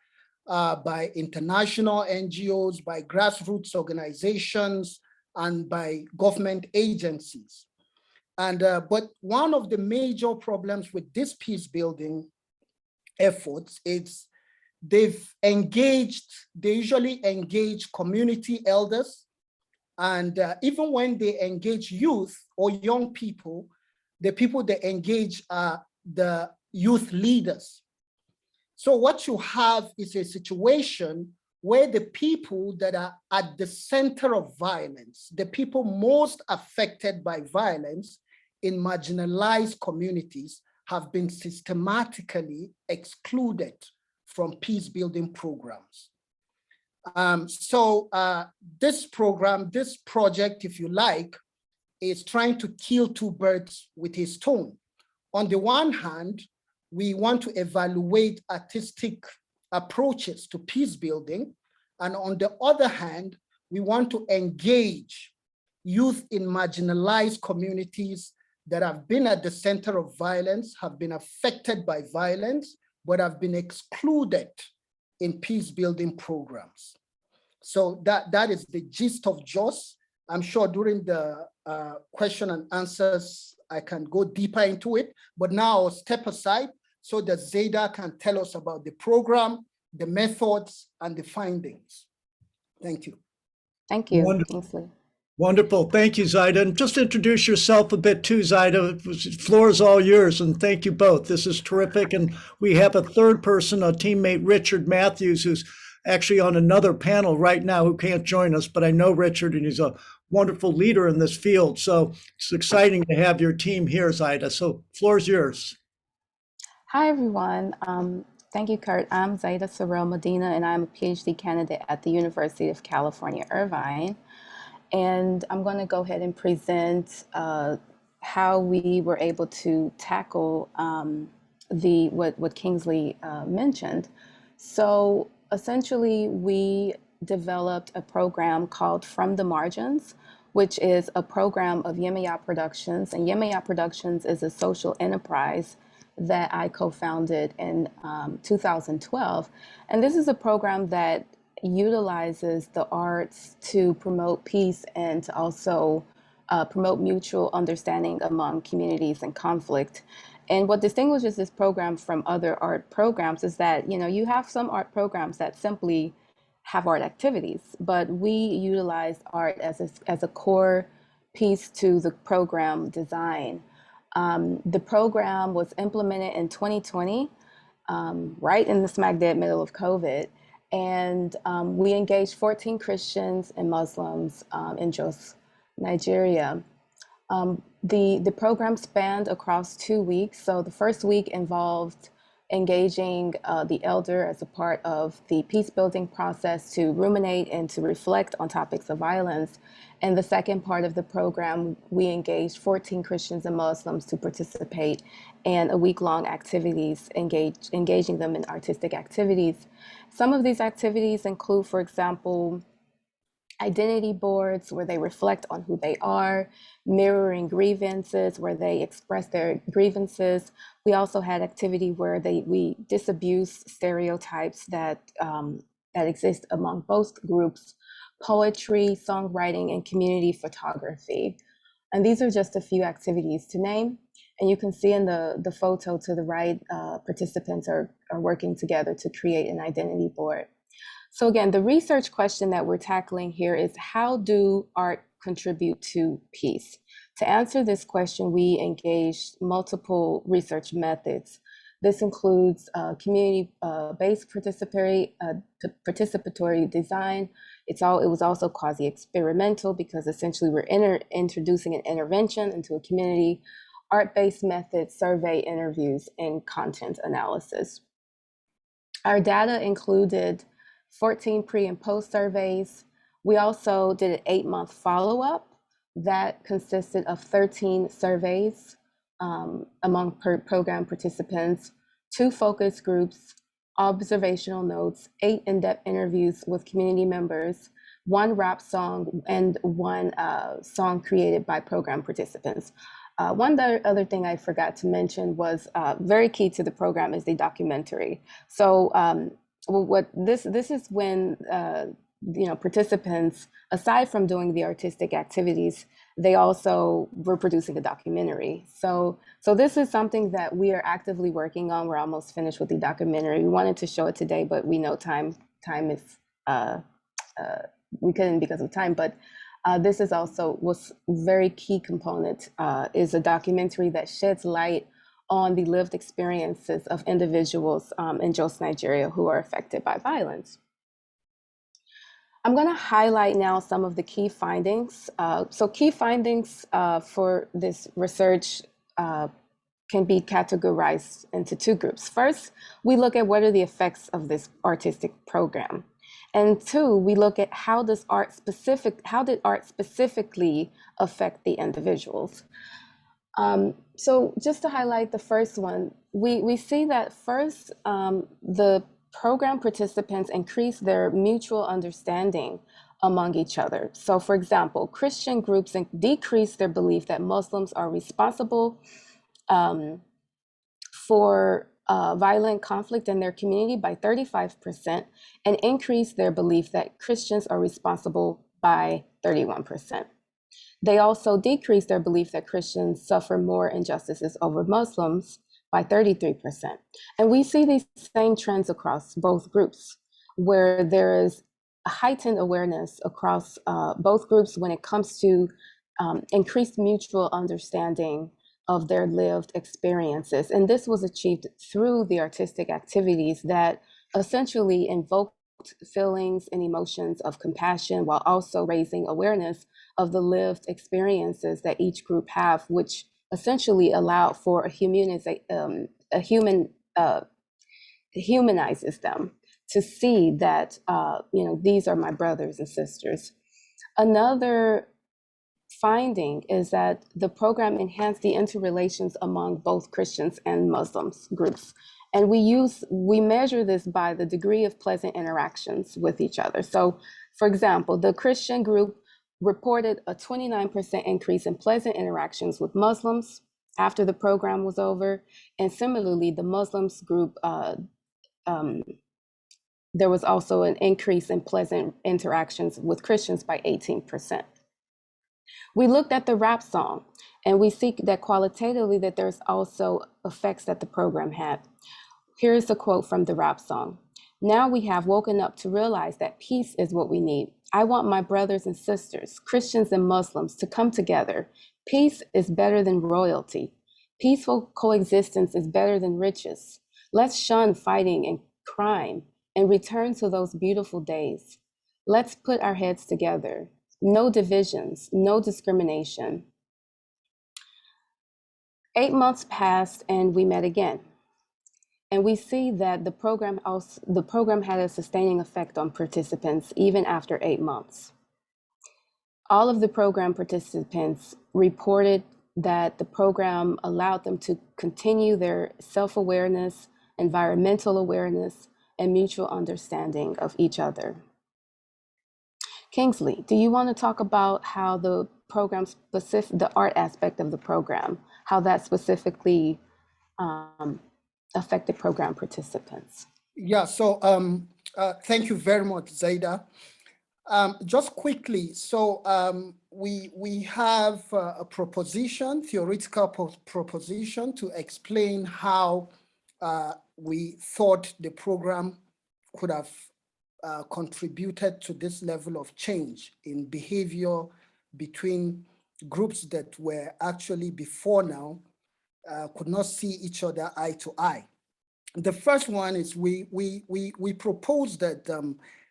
S8: by international NGOs, by grassroots organizations, and by government agencies. And but one of the major problems with this peace building efforts is they usually engage community elders, and even when they engage youth or young people, the people they engage are the youth leaders. So what you have is a situation where the people that are at the center of violence, the people most affected by violence in marginalized communities, have been systematically excluded from peace building programs. This program, this project, if you like, is trying to kill 2 birds with a stone. On the one hand, we want to evaluate artistic approaches to peace building. And on the other hand, we want to engage youth in marginalized communities that have been at the center of violence, have been affected by violence, but have been excluded in peace building programs. So that is the gist of Jos. I'm sure during the question and answers, I can go deeper into it, but now I'll step aside so that Zeta can tell us about the program, the methods, and the findings. Thank you.
S7: Thank you,
S1: Wonderful.
S7: Kingsley.
S1: Wonderful. Thank you, Zaida. And just introduce yourself a bit too, Zaida. The floor is all yours, and thank you both. This is terrific. And we have a third person, a teammate, Richard Matthews, who's actually on another panel right now who can't join us, but I know Richard, and he's a wonderful leader in this field. So it's exciting to have your team here, Zaida. So floor is yours.
S7: Hi, everyone. Thank you, Kurt. I'm Zaida Sorrell Medina, and I'm a PhD candidate at the University of California, Irvine. And I'm going to go ahead and present how we were able to tackle what Kingsley mentioned. So essentially, we developed a program called From the Margins, which is a program of Yemaya Productions. And Yemaya Productions is a social enterprise that I co-founded in 2012. And this is a program that utilizes the arts to promote peace and to also promote mutual understanding among communities in conflict. And what distinguishes this program from other art programs is that, you have some art programs that simply have art activities, but we utilize art as a core piece to the program design. The program was implemented in 2020, right in the smack dead middle of COVID. And we engaged 14 Christians and Muslims in Jos, Nigeria. The program spanned across 2 weeks. So the first week involved engaging the elder as a part of the peace building process to ruminate and to reflect on topics of violence. And the second part of the program, we engaged 14 Christians and Muslims to participate in a week-long activities, engaging them in artistic activities. Some of these activities include, for example, identity boards where they reflect on who they are, mirroring grievances where they express their grievances. We also had activity where we disabuse stereotypes that exist among both groups, poetry, songwriting, and community photography. And these are just a few activities to name. And you can see in the photo to the right, participants are working together to create an identity board. So again, the research question that we're tackling here is, how do art contribute to peace? To answer this question, we engaged multiple research methods. This includes community-based participatory design. It was also quasi-experimental because essentially we're introducing an intervention into a community, art-based methods, survey interviews, and content analysis. Our data included 14 pre and post surveys. We also did an 8-month follow-up that consisted of 13 surveys among program participants, 2 focus groups, observational notes, 8 in-depth interviews with community members, 1 rap song, and 1 song created by program participants. One other thing I forgot to mention was very key to the program is the documentary. So what this is when participants, aside from doing the artistic activities, they also were producing a documentary. So this is something that we are actively working on. We're almost finished with the documentary. We wanted to show it today, but we know time is we couldn't because of time. But this is also was very key component is a documentary that sheds light on the lived experiences of individuals in Jos, Nigeria, who are affected by violence. I'm going to highlight now some of the key findings. So key findings for this research can be categorized into 2 groups. First, we look at what are the effects of this artistic program. And 2, we look at how did art specifically affect the individuals. So just to highlight the first one, we see that first, the program participants increase their mutual understanding among each other. So for example, Christian groups decrease their belief that Muslims are responsible for violent conflict in their community by 35% and increase their belief that Christians are responsible by 31%. They also decrease their belief that Christians suffer more injustices over Muslims by 33%. And we see these same trends across both groups, where there is heightened awareness across both groups when it comes to increased mutual understanding of their lived experiences. And this was achieved through the artistic activities that essentially invoked feelings and emotions of compassion while also raising awareness of the lived experiences that each group have, which essentially allowed for humanizes them to see that these are my brothers and sisters. Another finding is that the program enhanced the interrelations among both Christians and Muslims groups. And we measure this by the degree of pleasant interactions with each other. So, for example, the Christian group reported a 29% increase in pleasant interactions with Muslims after the program was over. And similarly, the Muslims group, there was also an increase in pleasant interactions with Christians by 18%. We looked at the rap song, and we see that qualitatively that there's also effects that the program had. Here's a quote from the rap song. "Now we have woken up to realize that peace is what we need. I want my brothers and sisters, Christians and Muslims, to come together. Peace is better than royalty. Peaceful coexistence is better than riches. Let's shun fighting and crime and return to those beautiful days. Let's put our heads together. No divisions, no discrimination." 8 months passed and we met again. And we see that the program had a sustaining effect on participants even after 8 months. All of the program participants reported that the program allowed them to continue their self-awareness, environmental awareness, and mutual understanding of each other. Kingsley, do you want to talk about how the program the art aspect of the program, how that specifically affected program participants?
S8: Yeah, so thank you very much, Zaida. Just quickly, so we have a proposition, theoretical proposition to explain how we thought the program could have contributed to this level of change in behavior between groups that were actually before now could not see each other eye to eye. The first one is we propose that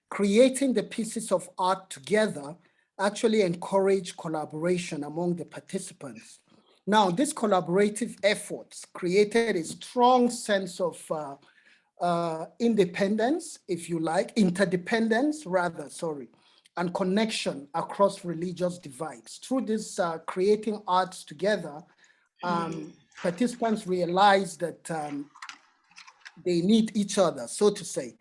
S8: creating the pieces of art together actually encourage collaboration among the participants. Now, this collaborative efforts created a strong sense of independence, if you like, interdependence rather, sorry, and connection across religious divides. Through this creating arts together, participants realize that they need each other, so to say.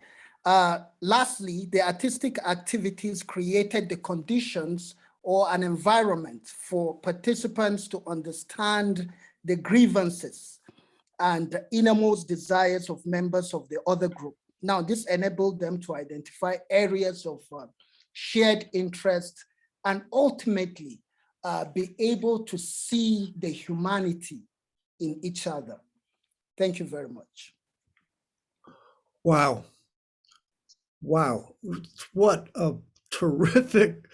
S8: Lastly, the artistic activities created the conditions or an environment for participants to understand the grievances and the innermost desires of members of the other group. Now, this enabled them to identify areas of shared interest and ultimately be able to see the humanity in each other. Thank you very much.
S1: Wow. Wow. What a terrific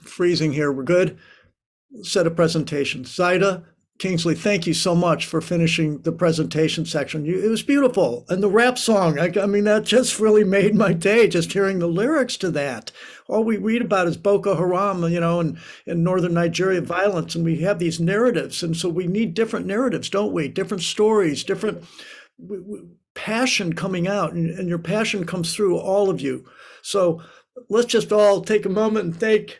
S1: freezing here. We're good. Set of presentations. Zaida, Kingsley, thank you so much for finishing the presentation section. It was beautiful. And the rap song, I mean, that just really made my day, just hearing the lyrics to that. All we read about is Boko Haram, in northern Nigeria, violence, and we have these narratives. And so we need different narratives, don't we? Different stories, different passion coming out, and your passion comes through all of you. So let's just all take a moment and thank,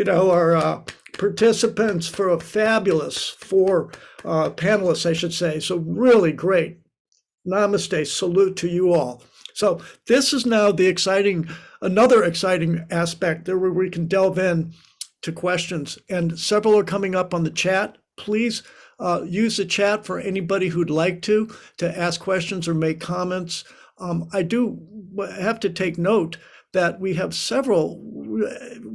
S1: our participants for a fabulous panelists, I should say. So really great. Namaste, salute to you all. So this is now another exciting aspect there where we can delve in to questions, and several are coming up on the chat. Please use the chat for anybody who'd like to ask questions or make comments. I do have to take note that we have several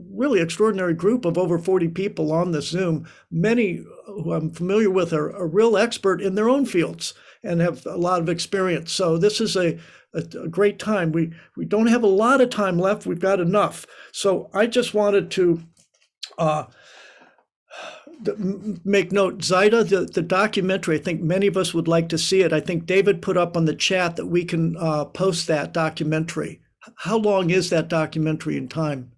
S1: really extraordinary group of over 40 people on this Zoom. Many who I'm familiar with are a real expert in their own fields. and have a lot of experience. So this is a great time. We don't have a lot of time left. We've got enough. So I just wanted to make note, Zaida, the documentary, I think many of us would like to see it. I think David put up on the chat that we can post that documentary. How long is that documentary in time?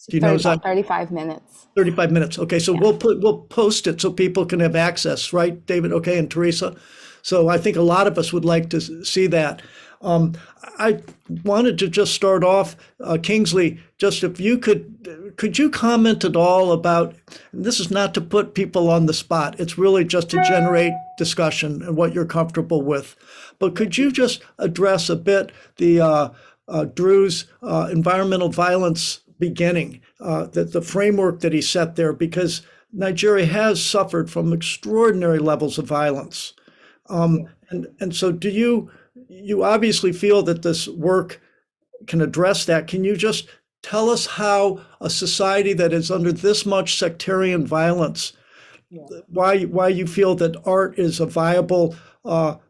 S1: Do you know,
S7: About 35 minutes.
S1: 35 minutes. Okay, so
S7: Yeah.
S1: we'll post it so people can have access, right, David? Okay, and Teresa. So I think a lot of us would like to see that. I wanted to just start off, Kingsley, just if you could you comment at all about, and this is not to put people on the spot, it's really just to generate discussion and what you're comfortable with. But could you just address a bit the Drew's environmental violence beginning, the framework that he set there, because Nigeria has suffered from extraordinary levels of violence. And so do you obviously feel that this work can address that. Can you just tell us how a society that is under this much sectarian violence, why you feel that art is a viable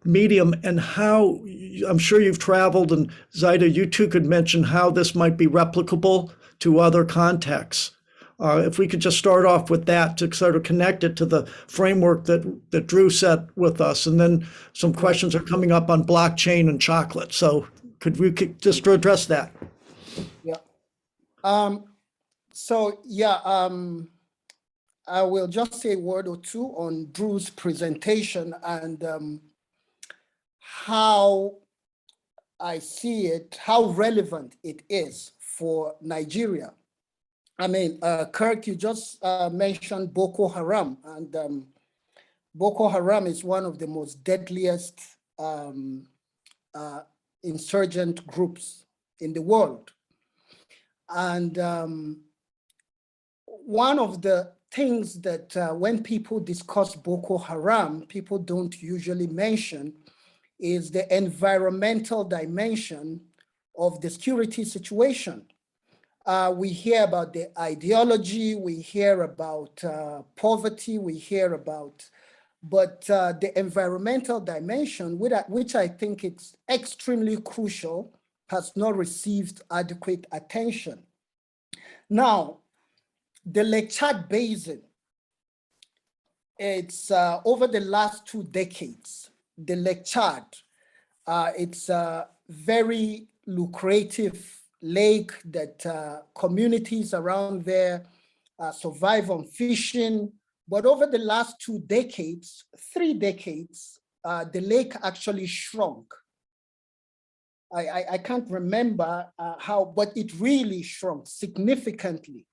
S1: medium, and how, I'm sure you've traveled, and Zaida, you too could mention how this might be replicable to other contexts. If we could just start off with that to sort of connect it to the framework that Drew set with us, and then some questions are coming up on blockchain and chocolate. So could we just address that?
S8: Yeah. I will just say a word or two on Drew's presentation and how I see it, how relevant it is for Nigeria. I mean, Kirk, you just mentioned Boko Haram, and Boko Haram is one of the most deadliest insurgent groups in the world. And one of the things that when people discuss Boko Haram, people don't usually mention is the environmental dimension of the security situation. We hear about the ideology, we hear about poverty, we hear about, but the environmental dimension, which I think is extremely crucial, has not received adequate attention. Now, the Lake Chad Basin, it's over the last 2 decades, the Lake Chad, it's a very lucrative lake that communities around there survive on fishing. But over the last 2 decades, 3 decades, the lake actually shrunk. I can't remember how, but it really shrunk significantly.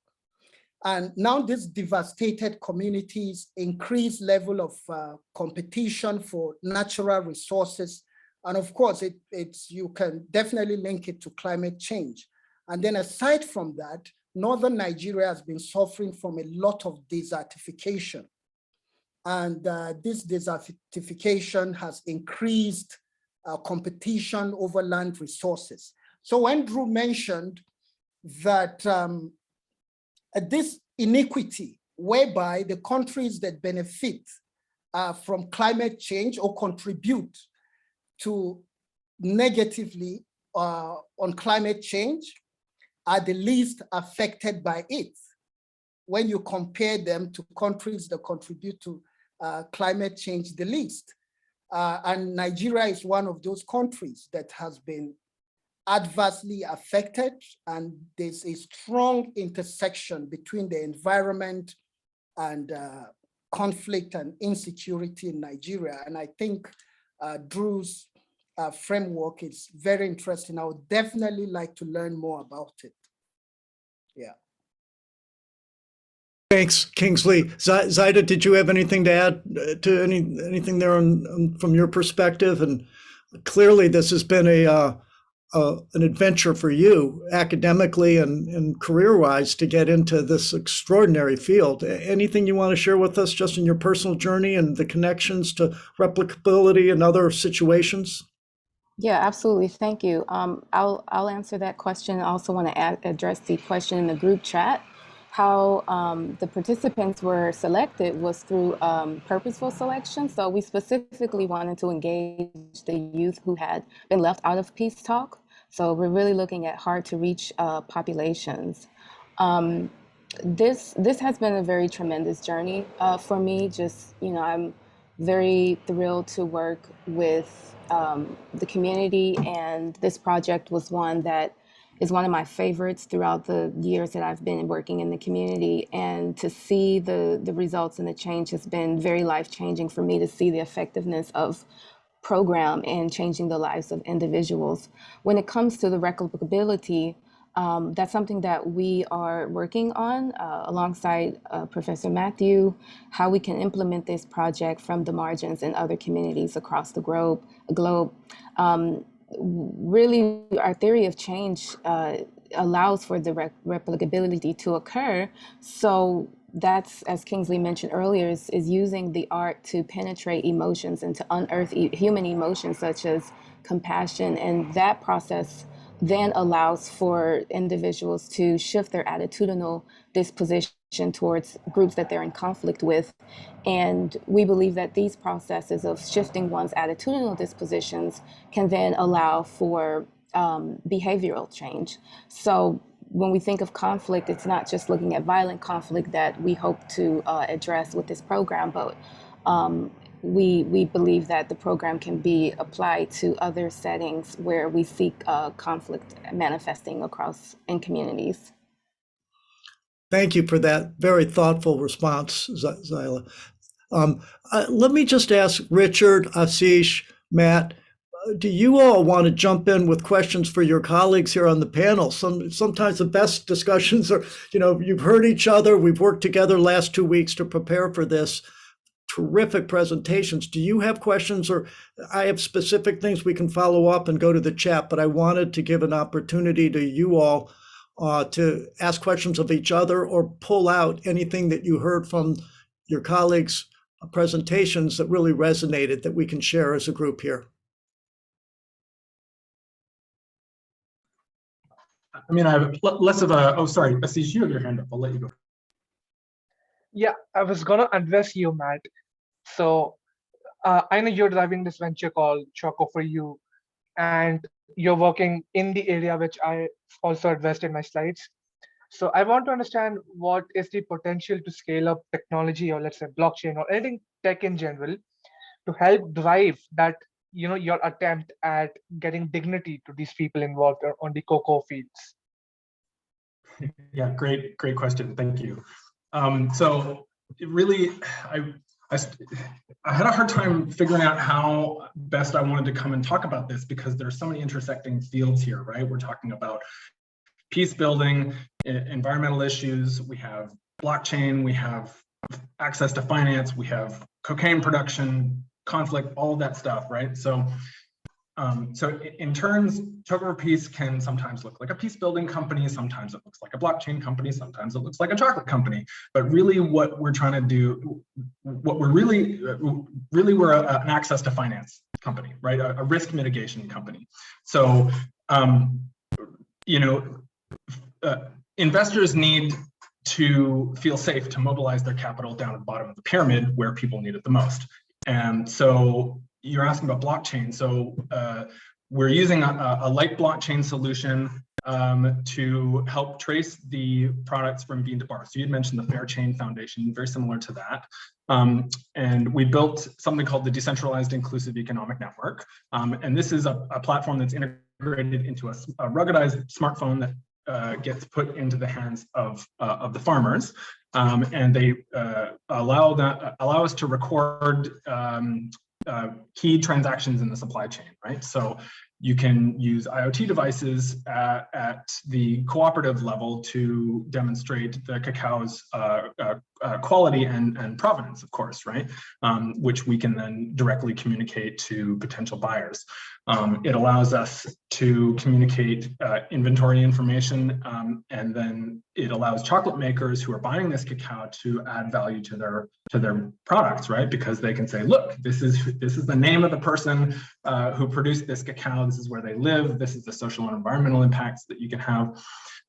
S8: And now these devastated communities, increased level of competition for natural resources. And of course, you can definitely link it to climate change. And then aside from that, Northern Nigeria has been suffering from a lot of desertification. And this desertification has increased competition over land resources. So when Drew mentioned that this inequity whereby the countries that benefit from climate change or contribute to negatively on climate change are the least affected by it when you compare them to countries that contribute to climate change the least. And Nigeria is one of those countries that has been adversely affected, and there's a strong intersection between the environment and conflict and insecurity in Nigeria. And I think Drew's framework is very interesting. I would definitely like to learn more about it. Yeah.
S1: Thanks, Kingsley. Zaida, did you have anything to add to anything there from your perspective? And clearly this has been an adventure for you academically and career-wise to get into this extraordinary field. Anything you want to share with us just in your personal journey and the connections to replicability and other situations?
S7: Yeah, absolutely. Thank you. I'll answer that question. I also want to address the question in the group chat. how the participants were selected was through purposeful selection. So we specifically wanted to engage the youth who had been left out of peace talk. So we're really looking at hard to reach populations. This has been a very tremendous journey for me. Just, I'm very thrilled to work with the community, and this project was one that is one of my favorites throughout the years that I've been working in the community. And to see the results and the change has been very life-changing for me, to see the effectiveness of program and changing the lives of individuals. When it comes to the replicability, that's something that we are working on alongside Professor Matthew, how we can implement this project from the margins in other communities across the globe. Really, our theory of change allows for the replicability to occur. So that's, as Kingsley mentioned earlier, is using the art to penetrate emotions and to unearth human emotions such as compassion. And that process then allows for individuals to shift their attitudinal disposition towards groups that they're in conflict with. And we believe that these processes of shifting one's attitudinal dispositions can then allow for behavioral change. So when we think of conflict, it's not just looking at violent conflict that we hope to address with this program, but we believe that the program can be applied to other settings where we seek conflict manifesting across in communities.
S1: Thank you for that very thoughtful response, Zyla. Let me just ask Richard, Ashish, Matt, do you all want to jump in with questions for your colleagues here on the panel? Sometimes the best discussions are, you've heard each other. We've worked together last 2 weeks to prepare for this. Terrific presentations. Do you have questions, or I have specific things we can follow up and go to the chat, but I wanted to give an opportunity to you all to ask questions of each other or pull out anything that you heard from your colleagues' presentations that really resonated that we can share as a group here.
S3: I mean, I have less of a, sorry, Ashish, you have your hand up. I'll let you go.
S6: Yeah, I was gonna address you, Matt. So I know you're driving this venture called Choco for You, and you're working in the area which I also addressed in my slides. So I want to understand what is the potential to scale up technology, or let's say blockchain or anything tech in general, to help drive that, your attempt at getting dignity to these people involved on the cocoa fields.
S3: Yeah, great question. Thank you. So it really, I had a hard time figuring out how best I wanted to come and talk about this, because there's so many intersecting fields here, right? We're talking about peace building, environmental issues, we have blockchain, we have access to finance, we have cocaine production, conflict, all of that stuff, right? So in turns, Choco for Peace can sometimes look like a peace building company, sometimes it looks like a blockchain company, sometimes it looks like a chocolate company. But really what we're trying to do, what we're really we're an access to finance company, right? A risk mitigation company. So, investors need to feel safe to mobilize their capital down at the bottom of the pyramid where people need it the most. And so you're asking about blockchain. So we're using a light blockchain solution to help trace the products from bean to bar. So you'd mentioned the Fair Chain Foundation, very similar to that. And we built something called the Decentralized Inclusive Economic Network. And this is a platform that's integrated into a ruggedized smartphone that gets put into the hands of the farmers. And they allow us to record key transactions in the supply chain, right? So you can use IoT devices at the cooperative level to demonstrate the cacao's quality and provenance, of course, right? Which we can then directly communicate to potential buyers. It allows us to communicate inventory information, and then it allows chocolate makers who are buying this cacao to add value to their products, right? Because they can say, look, this is the name of the person who produced this cacao. This is where they live. This is the social and environmental impacts that you can have.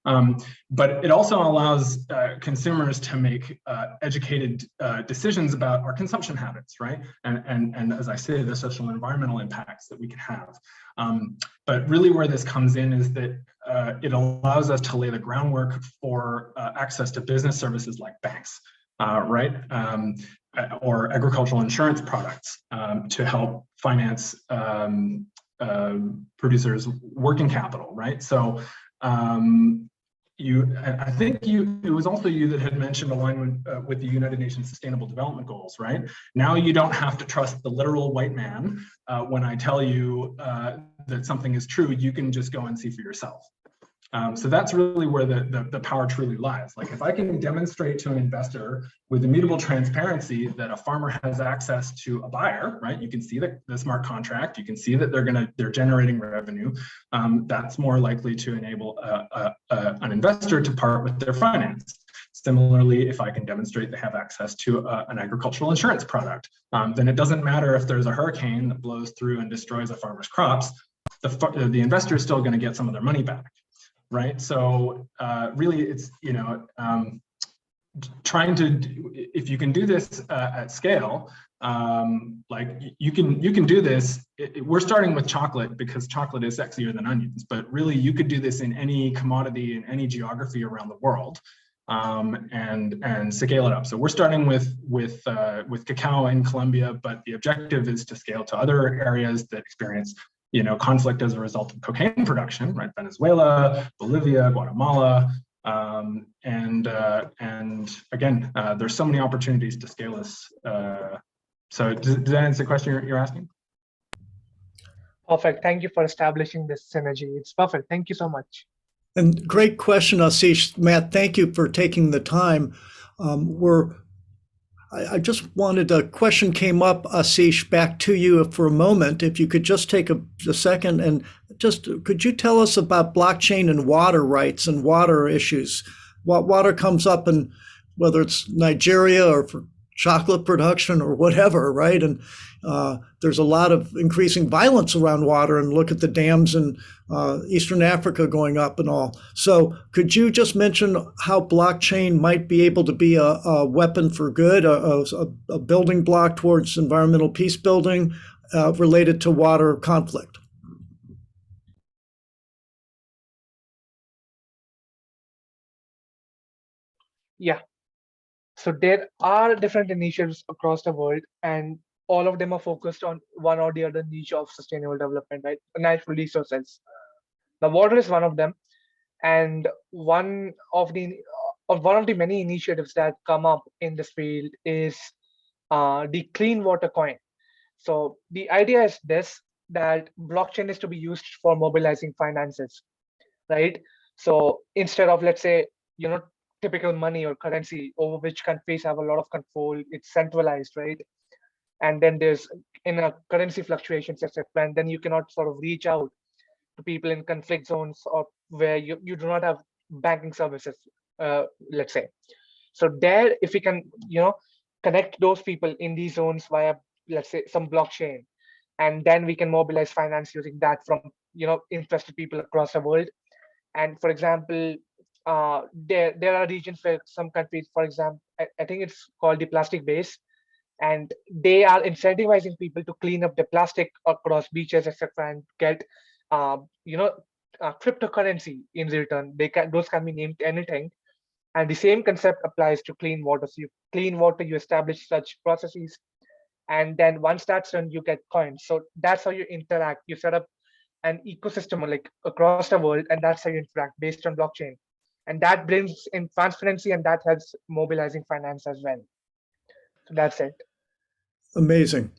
S3: But it also allows consumers to make educated decisions about our consumption habits, right? And as I say, the social and environmental impacts that we can have. But really where this comes in is that it allows us to lay the groundwork for access to business services like banks, right? Or agricultural insurance products to help finance producers' working capital, right? So I think it was also you that had mentioned alignment with the United Nations Sustainable Development Goals, right? Now you don't have to trust the literal white man when I tell you that something is true. You can just go and see for yourself. So that's really where the power truly lies. Like if I can demonstrate to an investor with immutable transparency that a farmer has access to a buyer, right? You can see the smart contract. You can see that they're generating revenue. That's more likely to enable an investor to part with their finance. Similarly, if I can demonstrate they have access to an agricultural insurance product, then it doesn't matter if there's a hurricane that blows through and destroys a farmer's crops. The investor is still going to get some of their money back. Right, so really, it's trying to if you can do this at scale, like you can do this. We're starting with chocolate because chocolate is sexier than onions, but really you could do this in any commodity in any geography around the world, and scale it up. So we're starting with cacao in Colombia, but the objective is to scale to other areas that experience conflict as a result of cocaine production, right? Venezuela, Bolivia, Guatemala, and again, there's so many opportunities to scale this. So does that answer the question you're asking?
S6: Perfect. Thank you for establishing this synergy. It's perfect. Thank you so much.
S1: And great question, Ashish. Matt, thank you for taking the time. I just wanted, a question came up, Ashish, back to you for a moment. If you could just take a second and could you tell us about blockchain and water rights and water issues? Water comes up in whether it's Nigeria or for chocolate production or whatever, right? And there's a lot of increasing violence around water, and look at the dams in Eastern Africa going up and all. So could you just mention how blockchain might be able to be a weapon for good, a building block towards environmental peace building related to water conflict?
S6: Yeah. So there are different initiatives across the world, and all of them are focused on one or the other niche of sustainable development, right? Natural resources. Now, water is one of them, and one of the many initiatives that come up in this field is the clean water coin. So the idea is this: that blockchain is to be used for mobilizing finances, right? So instead of, let's say, typical money or currency over which countries have a lot of control, it's centralized, right? And then there's currency fluctuations, etc. And then you cannot sort of reach out to people in conflict zones or where you do not have banking services, let's say. So there, if we can, connect those people in these zones via, let's say, some blockchain, and then we can mobilize finance using that from, interested people across the world. And for example, there are regions where some countries, for example, I think it's called the plastic base, and they are incentivizing people to clean up the plastic across beaches, etc., and get cryptocurrency in return. Those can be named anything, and the same concept applies to clean water. So you clean water, you establish such processes, and then once that's done, you get coins. So that's how you interact. You set up an ecosystem like across the world, and that's how you interact based on blockchain. And that brings in transparency, and that helps mobilizing finance as well. So that's it.
S1: Amazing.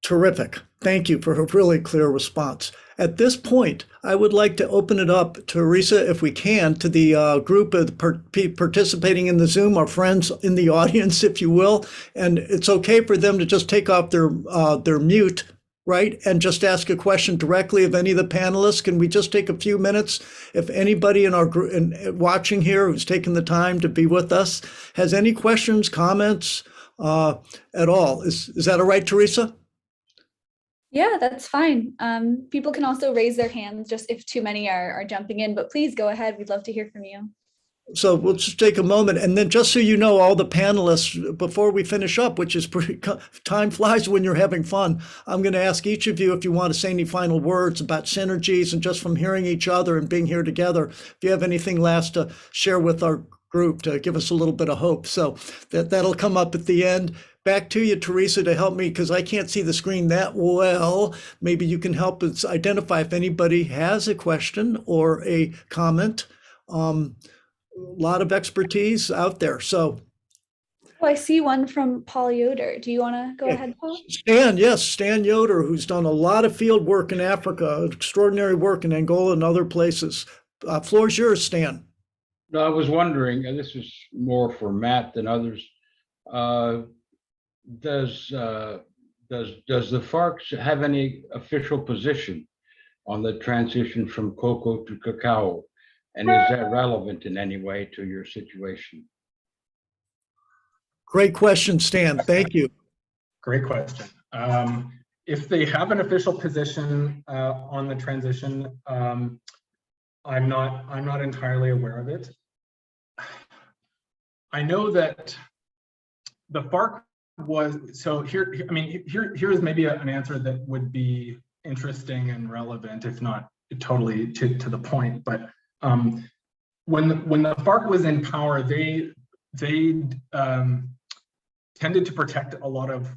S1: Terrific. Thank you for a really clear response. At this point, I would like to open it up, Teresa, if we can, to the group of participating in the Zoom, our friends in the audience, if you will. And it's okay for them to just take off their mute, right? And just ask a question directly of any of the panelists. Can we just take a few minutes? If anybody in our group watching here who's taken the time to be with us has any questions, comments at all. Is that all right, Teresa?
S4: Yeah, that's fine. People can also raise their hands just if too many are jumping in, but please go ahead. We'd love to hear from you.
S1: So we'll just take a moment, and then just so you know, all the panelists, before we finish up, which is pretty, time flies when you're having fun, I'm going to ask each of you if you want to say any final words about synergies, and just from hearing each other and being here together, if you have anything last to share with our group to give us a little bit of hope. So that'll come up at the end. Back to you, Teresa, to help me, because I can't see the screen that well. Maybe you can help us identify if anybody has a question or a comment. A lot of expertise out there. So
S4: Oh, I see one from Paul Yoder. Do you want to go ahead, Paul?
S1: Stan Yoder, who's done a lot of field work in Africa, extraordinary work in Angola and other places. Floor's yours, Stan.
S9: No, I was wondering, and this is more for Matt than others, does the FARC have any official position on the transition from cocoa to cacao? And is that relevant in any way to your situation?
S1: Great question, Stan. Thank you.
S3: Great question. If they have an official position on the transition, I'm not entirely aware of it. I know that the FARC was, so here, I mean, here is maybe an answer that would be interesting and relevant, if not totally to the point. But when the FARC was in power, they tended to protect a lot of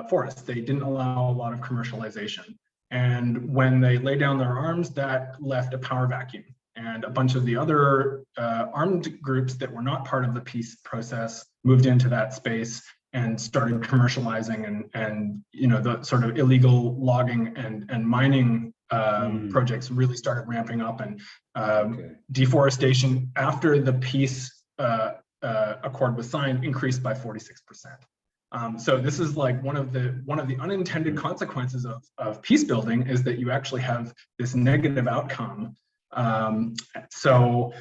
S3: forests. They didn't allow a lot of commercialization. And when they laid down their arms, that left a power vacuum. And a bunch of the other armed groups that were not part of the peace process moved into that space and started commercializing, and you know, the sort of illegal logging and mining projects really started ramping up, and deforestation after the peace accord was signed increased by 46%. So this is like one of the unintended consequences of peace building, is that you actually have this negative outcome. So,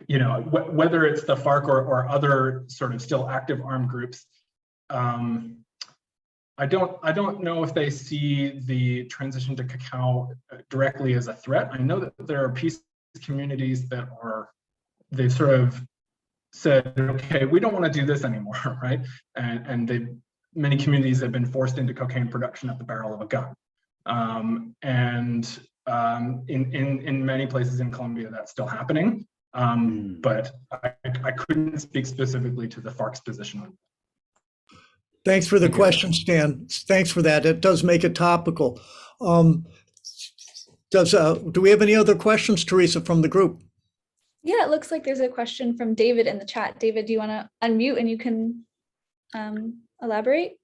S3: you know, whether it's the FARC or other sort of still active armed groups, I don't know if they see the transition to cacao directly as a threat. I know that there are peace communities that they've sort of said, okay, we don't want to do this anymore, right? And many communities have been forced into cocaine production at the barrel of a gun. In many places in Colombia, that's still happening. But I couldn't speak specifically to the FARC's position.
S1: Thanks for the question, Stan. Thanks for that. It does make it topical. Do we have any other questions, Teresa, from the group?
S4: Yeah, it looks like there's a question from David in the chat. David, do you want to unmute and you can elaborate?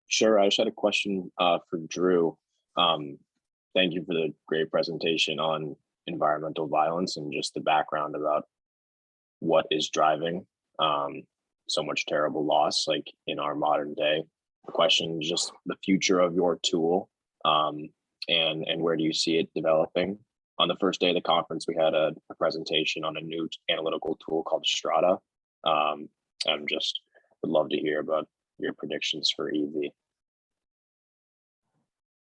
S5: Sure. I just had a question for Drew. Thank you for the great presentation on environmental violence and just the background about what is driving so much terrible loss, like in our modern day. The question is just the future of your tool, and where do you see it developing? On the first day of the conference, we had a presentation on a new analytical tool called Strata. I'm just would love to hear about your predictions for EV.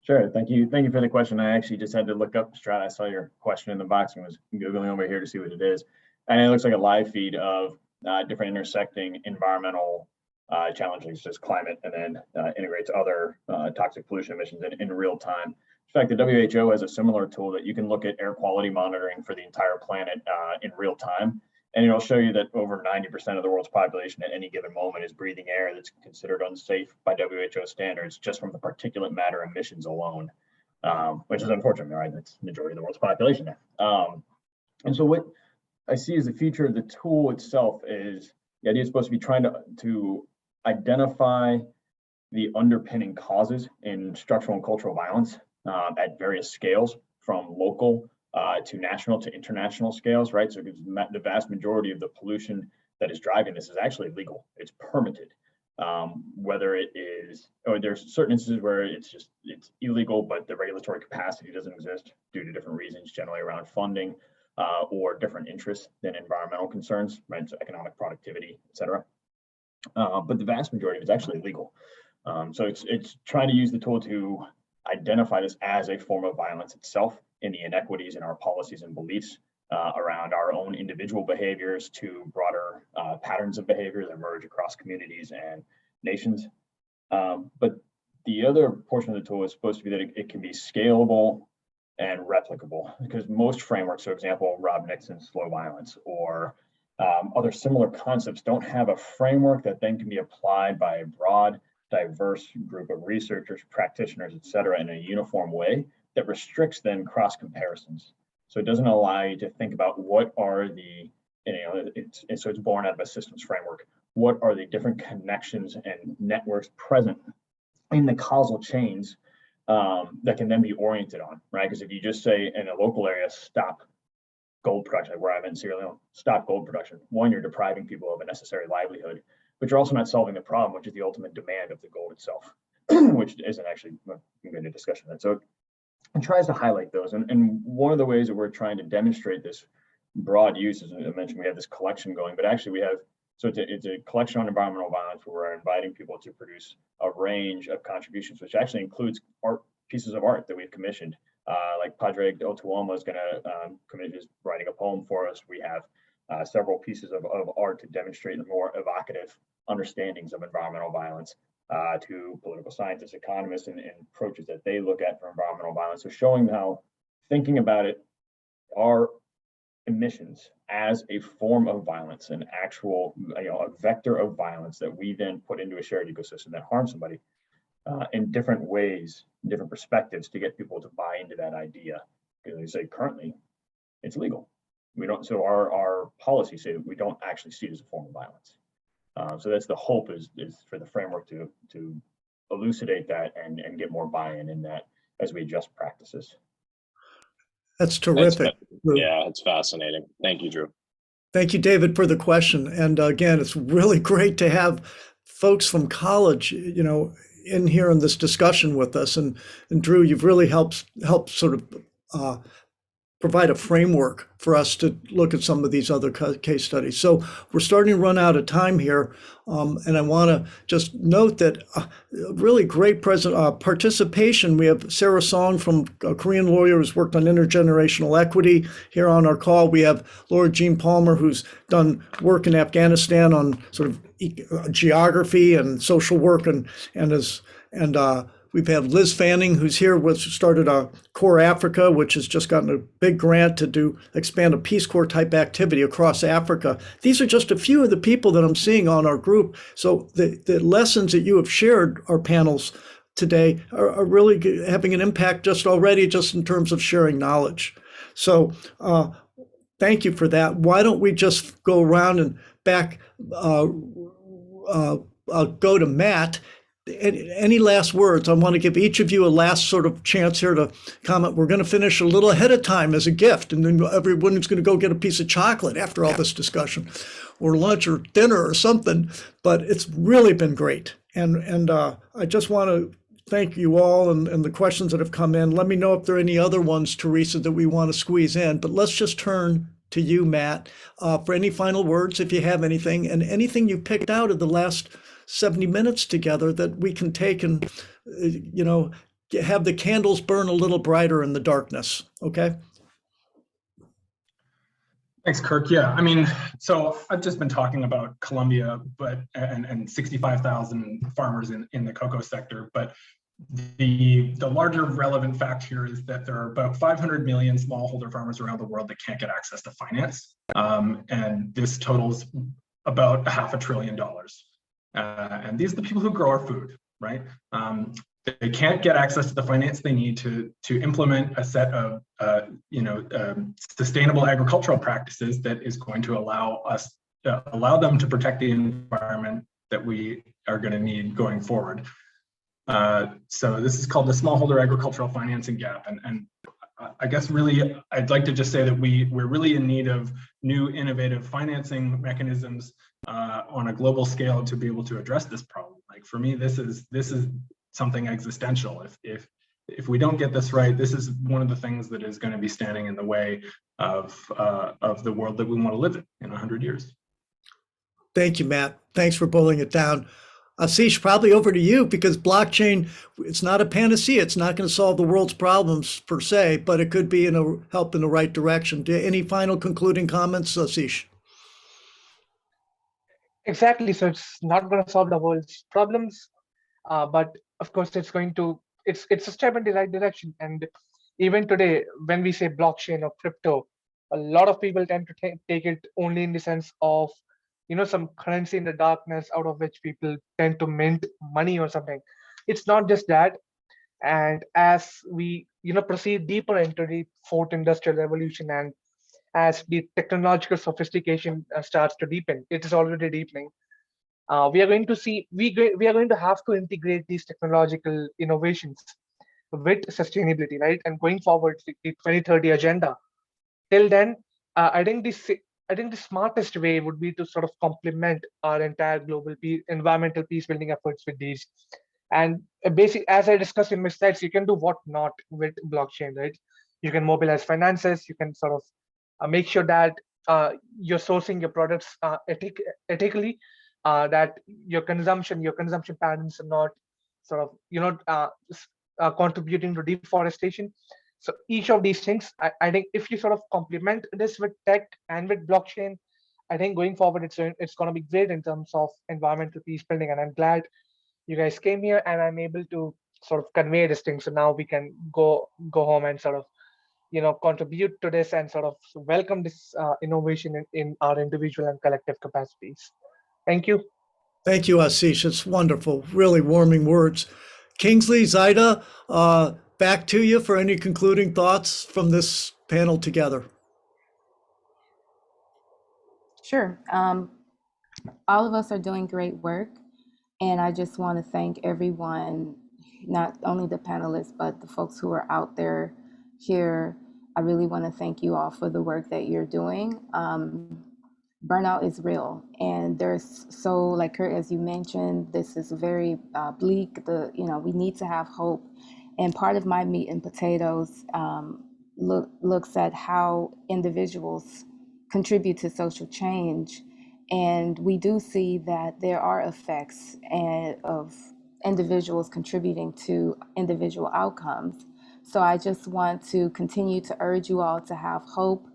S2: Sure, thank you for the question. I actually just had to look up Strata. I saw your question in the box and was Googling over here to see what it is. And it looks like a live feed of different intersecting environmental challenges, just climate, and then integrates other toxic pollution emissions in real time. In fact, the WHO has a similar tool that you can look at air quality monitoring for the entire planet in real time. And it'll show you that over 90% of the world's population at any given moment is breathing air that's considered unsafe by WHO standards just from the particulate matter emissions alone, which is unfortunate, right? That's the majority of the world's population now. And so what I see as the future of the tool itself is the idea is supposed to be trying to identify the underpinning causes in structural and cultural violence at various scales, from local to national to international scales, right? So the vast majority of the pollution that is driving this is actually legal. It's permitted. Whether it is, or there's certain instances where it's illegal, but the regulatory capacity doesn't exist due to different reasons, generally around funding or different interests than environmental concerns, right? So economic productivity, et cetera. But the vast majority of it is actually legal. So it's trying to use the tool to identify this as a form of violence itself in the inequities in our policies and beliefs around our own individual behaviors to broader patterns of behavior that emerge across communities and nations. But the other portion of the tool is supposed to be that it can be scalable and replicable, because most frameworks, for example, Rob Nixon's slow violence or other similar concepts don't have a framework that then can be applied by a broad, diverse group of researchers, practitioners, et cetera, in a uniform way that restricts then cross comparisons. So it doesn't allow you to think about what are the, so it's born out of a systems framework. What are the different connections and networks present in the causal chains that can then be oriented on, right? Because if you just say in a local area, stop gold production, like where I'm in Sierra Leone, stop gold production. One, you're depriving people of a necessary livelihood, but you're also not solving the problem, which is the ultimate demand of the gold itself, which isn't actually a good discussion of that. So it tries to highlight those. And one of the ways that we're trying to demonstrate this broad use, as I mentioned, we have this collection going, but actually we have, so it's a collection on environmental violence where we're inviting people to produce a range of contributions, which actually includes art, pieces of art that we've commissioned. Like Padre Otuoma is going to is writing a poem for us. We have several pieces of art to demonstrate the more evocative understandings of environmental violence to political scientists, economists, and approaches that they look at for environmental violence. So showing how thinking about it, our emissions as a form of violence, an actual, a vector of violence that we then put into a shared ecosystem that harms somebody in different ways, different perspectives to get people to buy into that idea. Because they say currently it's legal. We don't, so our policies say that we don't actually see it as a form of violence. So that's the hope is for the framework to elucidate that and get more buy-in in that as we adjust practices.
S1: That's terrific.
S5: Yeah, it's fascinating. Thank you, Drew.
S1: Thank you, David, for the question. And again, it's really great to have folks from college, in here in this discussion with us. And Drew, you've really helped sort of provide a framework for us to look at some of these other case studies. So we're starting to run out of time here. And I want to just note that really great participation. We have Sarah Song from a Korean lawyer who's worked on intergenerational equity here on our call. We have Laura Jean Palmer, who's done work in Afghanistan on sort of geography and social work, and we've had Liz Fanning, who's here, started a Core Africa, which has just gotten a big grant to expand a Peace Corps type activity across Africa. These are just a few of the people that I'm seeing on our group. So the lessons that you have shared, our panels today, are really having an impact just in terms of sharing knowledge. So thank you for that. Why don't we just go around and back, I'll go to Matt. Any last words? I want to give each of you a last sort of chance here to comment. We're going to finish a little ahead of time as a gift, and then everyone's going to go get a piece of chocolate after all this discussion, or lunch or dinner or something. But it's really been great. And I just want to thank you all and the questions that have come in. Let me know if there are any other ones, Teresa, that we want to squeeze in. But let's just turn to you, Matt, for any final words, if you have anything, and anything you picked out of the last 70 minutes together that we can take and, have the candles burn a little brighter in the darkness. Okay.
S3: Thanks, Kirk. Yeah, I mean, so I've just been talking about Colombia, and 65,000 farmers in the cocoa sector, but the larger relevant fact here is that there are about 500 million smallholder farmers around the world that can't get access to finance, and this totals about $500 billion. And these are the people who grow our food, right? They can't get access to the finance they need to implement a set of sustainable agricultural practices that is going to allow them to protect the environment that we are going to need going forward. So this is called the smallholder agricultural financing gap, and I guess really I'd like to just say that we're really in need of new innovative financing mechanisms on a global scale to be able to address this problem. Like for me, this is something existential. If we don't get this right, this is one of the things that is going to be standing in the way of the world that we want to live in 100 years.
S1: Thank you, Matt. Thanks for boiling it down. Ashish, probably over to you because blockchain, it's not a panacea. It's not going to solve the world's problems per se, but it could be help in the right direction. Any final concluding comments, Ashish?
S6: Exactly. So it's not going to solve the world's problems, but of course, it's a step in the right direction. And even today, when we say blockchain or crypto, a lot of people tend to take it only in the sense of, some currency in the darkness out of which people tend to mint money or something. It's not just that. And as we, proceed deeper into the fourth industrial revolution, and as the technological sophistication starts to deepen, it is already deepening. We are going to see we are going to have to integrate these technological innovations with sustainability, right? And going forward, the 2030 agenda. Till then, I think the smartest way would be to sort of complement our entire global environmental peace building efforts with these. And as I discussed in my slides, you can do what not with blockchain, right? You can mobilize finances. You can sort of make sure that you're sourcing your products ethically, that your consumption patterns are not sort of contributing to deforestation. So each of these things, I think if you sort of complement this with tech and with blockchain, I think going forward it's going to be great in terms of environmental peace building. And I'm glad you guys came here and I'm able to sort of convey this thing. So now we can go home and sort of contribute to this and sort of welcome this innovation in our individual and collective capacities. Thank you.
S1: Thank you, Ashish. It's wonderful, really warming words. Kingsley, Zaida, back to you for any concluding thoughts from this panel together.
S7: Sure. All of us are doing great work, and I just want to thank everyone, not only the panelists, but the folks who are out there here. I really want to thank you all for the work that you're doing. Burnout is real, and like Kurt, as you mentioned, this is very bleak. We need to have hope, and part of my meat and potatoes looks at how individuals contribute to social change, and we do see that there are effects of individuals contributing to individual outcomes. So I just want to continue to urge you all to have hope.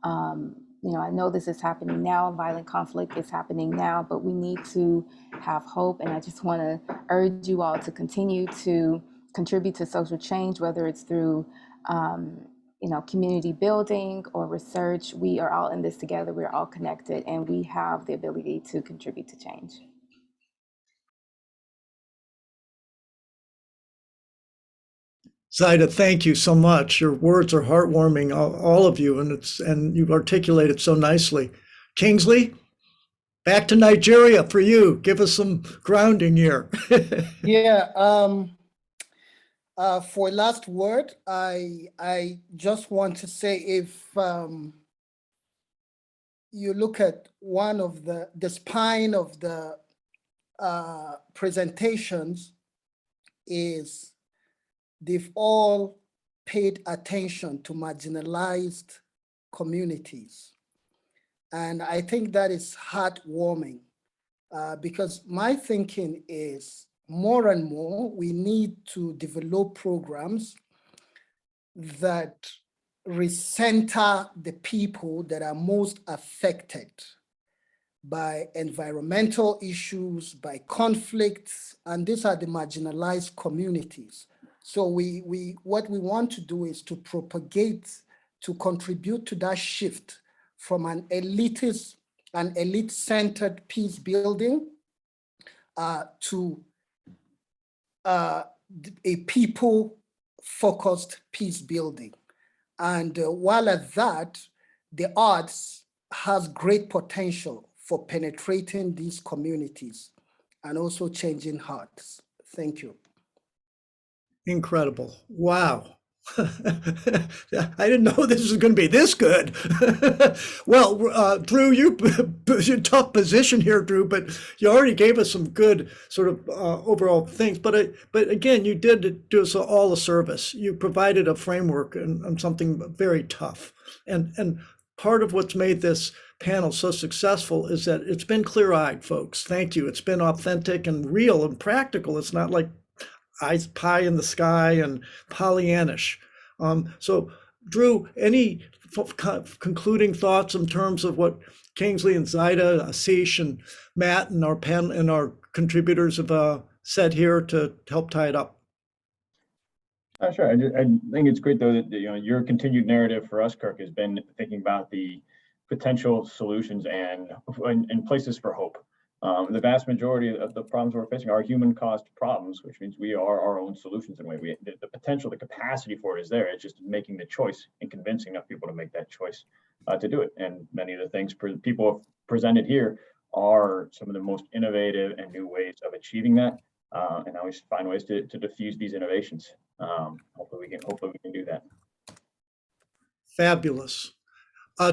S7: I know this is happening now, violent conflict is happening now, but we need to have hope. And I just want to urge you all to continue to contribute to social change, whether it's through, community building or research. We are all in this together. We're all connected, and we have the ability to contribute to change.
S1: Zaida, thank you so much. Your words are heartwarming, all of you, and you've articulated so nicely. Kingsley, back to Nigeria for you. Give us some grounding here.
S8: Yeah. For last word, I just want to say, if you look at one of the spine of the presentations, is they've all paid attention to marginalized communities. And I think that is heartwarming because my thinking is more and more we need to develop programs that recenter the people that are most affected by environmental issues, by conflicts, and these are the marginalized communities. So what we want to do is to propagate, to contribute to that shift from an elite-centered peace building to a people-focused peace building. And while at that, the arts has great potential for penetrating these communities and also changing hearts. Thank you.
S1: Incredible. Wow. I didn't know this was going to be this good. Well, Drew, you're in a tough position here, Drew, but you already gave us some good sort of overall things. But again, you did do us all a service. You provided a framework and something very tough. And part of what's made this panel so successful is that it's been clear-eyed, folks. Thank you. It's been authentic and real and practical. It's not like pie in the sky and Pollyannish. So Drew, any concluding thoughts in terms of what Kingsley and Zaida, Ashish and Matt and our panel and our contributors have said here to help tie it up?
S2: Sure. I think it's great though that your continued narrative for us, Kirk, has been thinking about the potential solutions and places for hope. The vast majority of the problems we're facing are human-caused problems, which means we are our own solutions in a way. The potential, the capacity for it is there. It's just making the choice and convincing enough people to make that choice to do it. And many of the things people have presented here are some of the most innovative and new ways of achieving that. And always find ways to diffuse these innovations. Hopefully we can do that.
S1: Fabulous.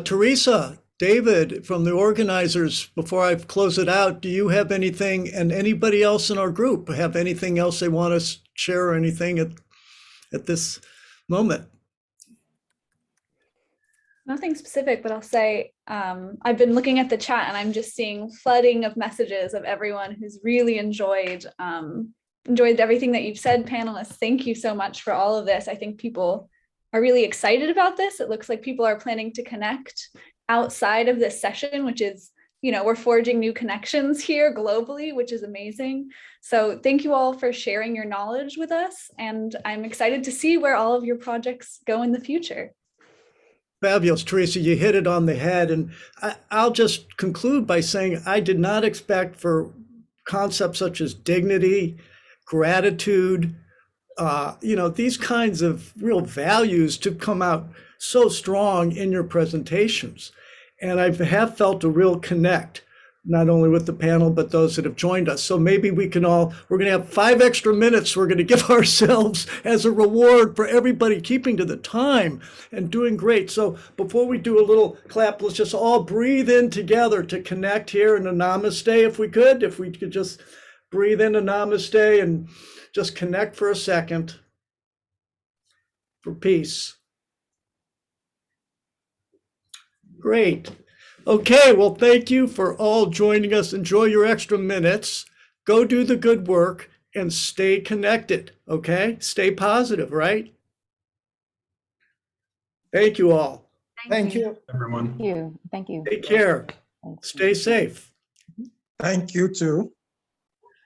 S1: Teresa, David, from the organizers, before I close it out, do you have anything, and anybody else in our group have anything else they want to share or anything at this moment?
S4: Nothing specific, but I'll say I've been looking at the chat and I'm just seeing flooding of messages of everyone who's really enjoyed everything that you've said, panelists. Thank you so much for all of this. I think people are really excited about this. It looks like people are planning to connect outside of this session, which is, we're forging new connections here globally, which is amazing. So thank you all for sharing your knowledge with us. And I'm excited to see where all of your projects go in the future.
S1: Fabulous, Teresa, you hit it on the head. And I'll just conclude by saying I did not expect for concepts such as dignity, gratitude, these kinds of real values to come out so strong in your presentations. And I have felt a real connect, not only with the panel, but those that have joined us. So maybe we're going to have 5 extra minutes we're going to give ourselves as a reward for everybody keeping to the time and doing great. So before we do a little clap, let's just all breathe in together to connect here in a namaste, if we could just breathe in a namaste and just connect for a second for peace. Great. Okay, well, thank you for all joining us. Enjoy your extra minutes. Go do the good work and stay connected, okay? Stay positive, right? Thank you all.
S8: Thank you.
S3: Everyone.
S7: Thank you. Thank you.
S1: Take care. Stay safe.
S10: Thank you too.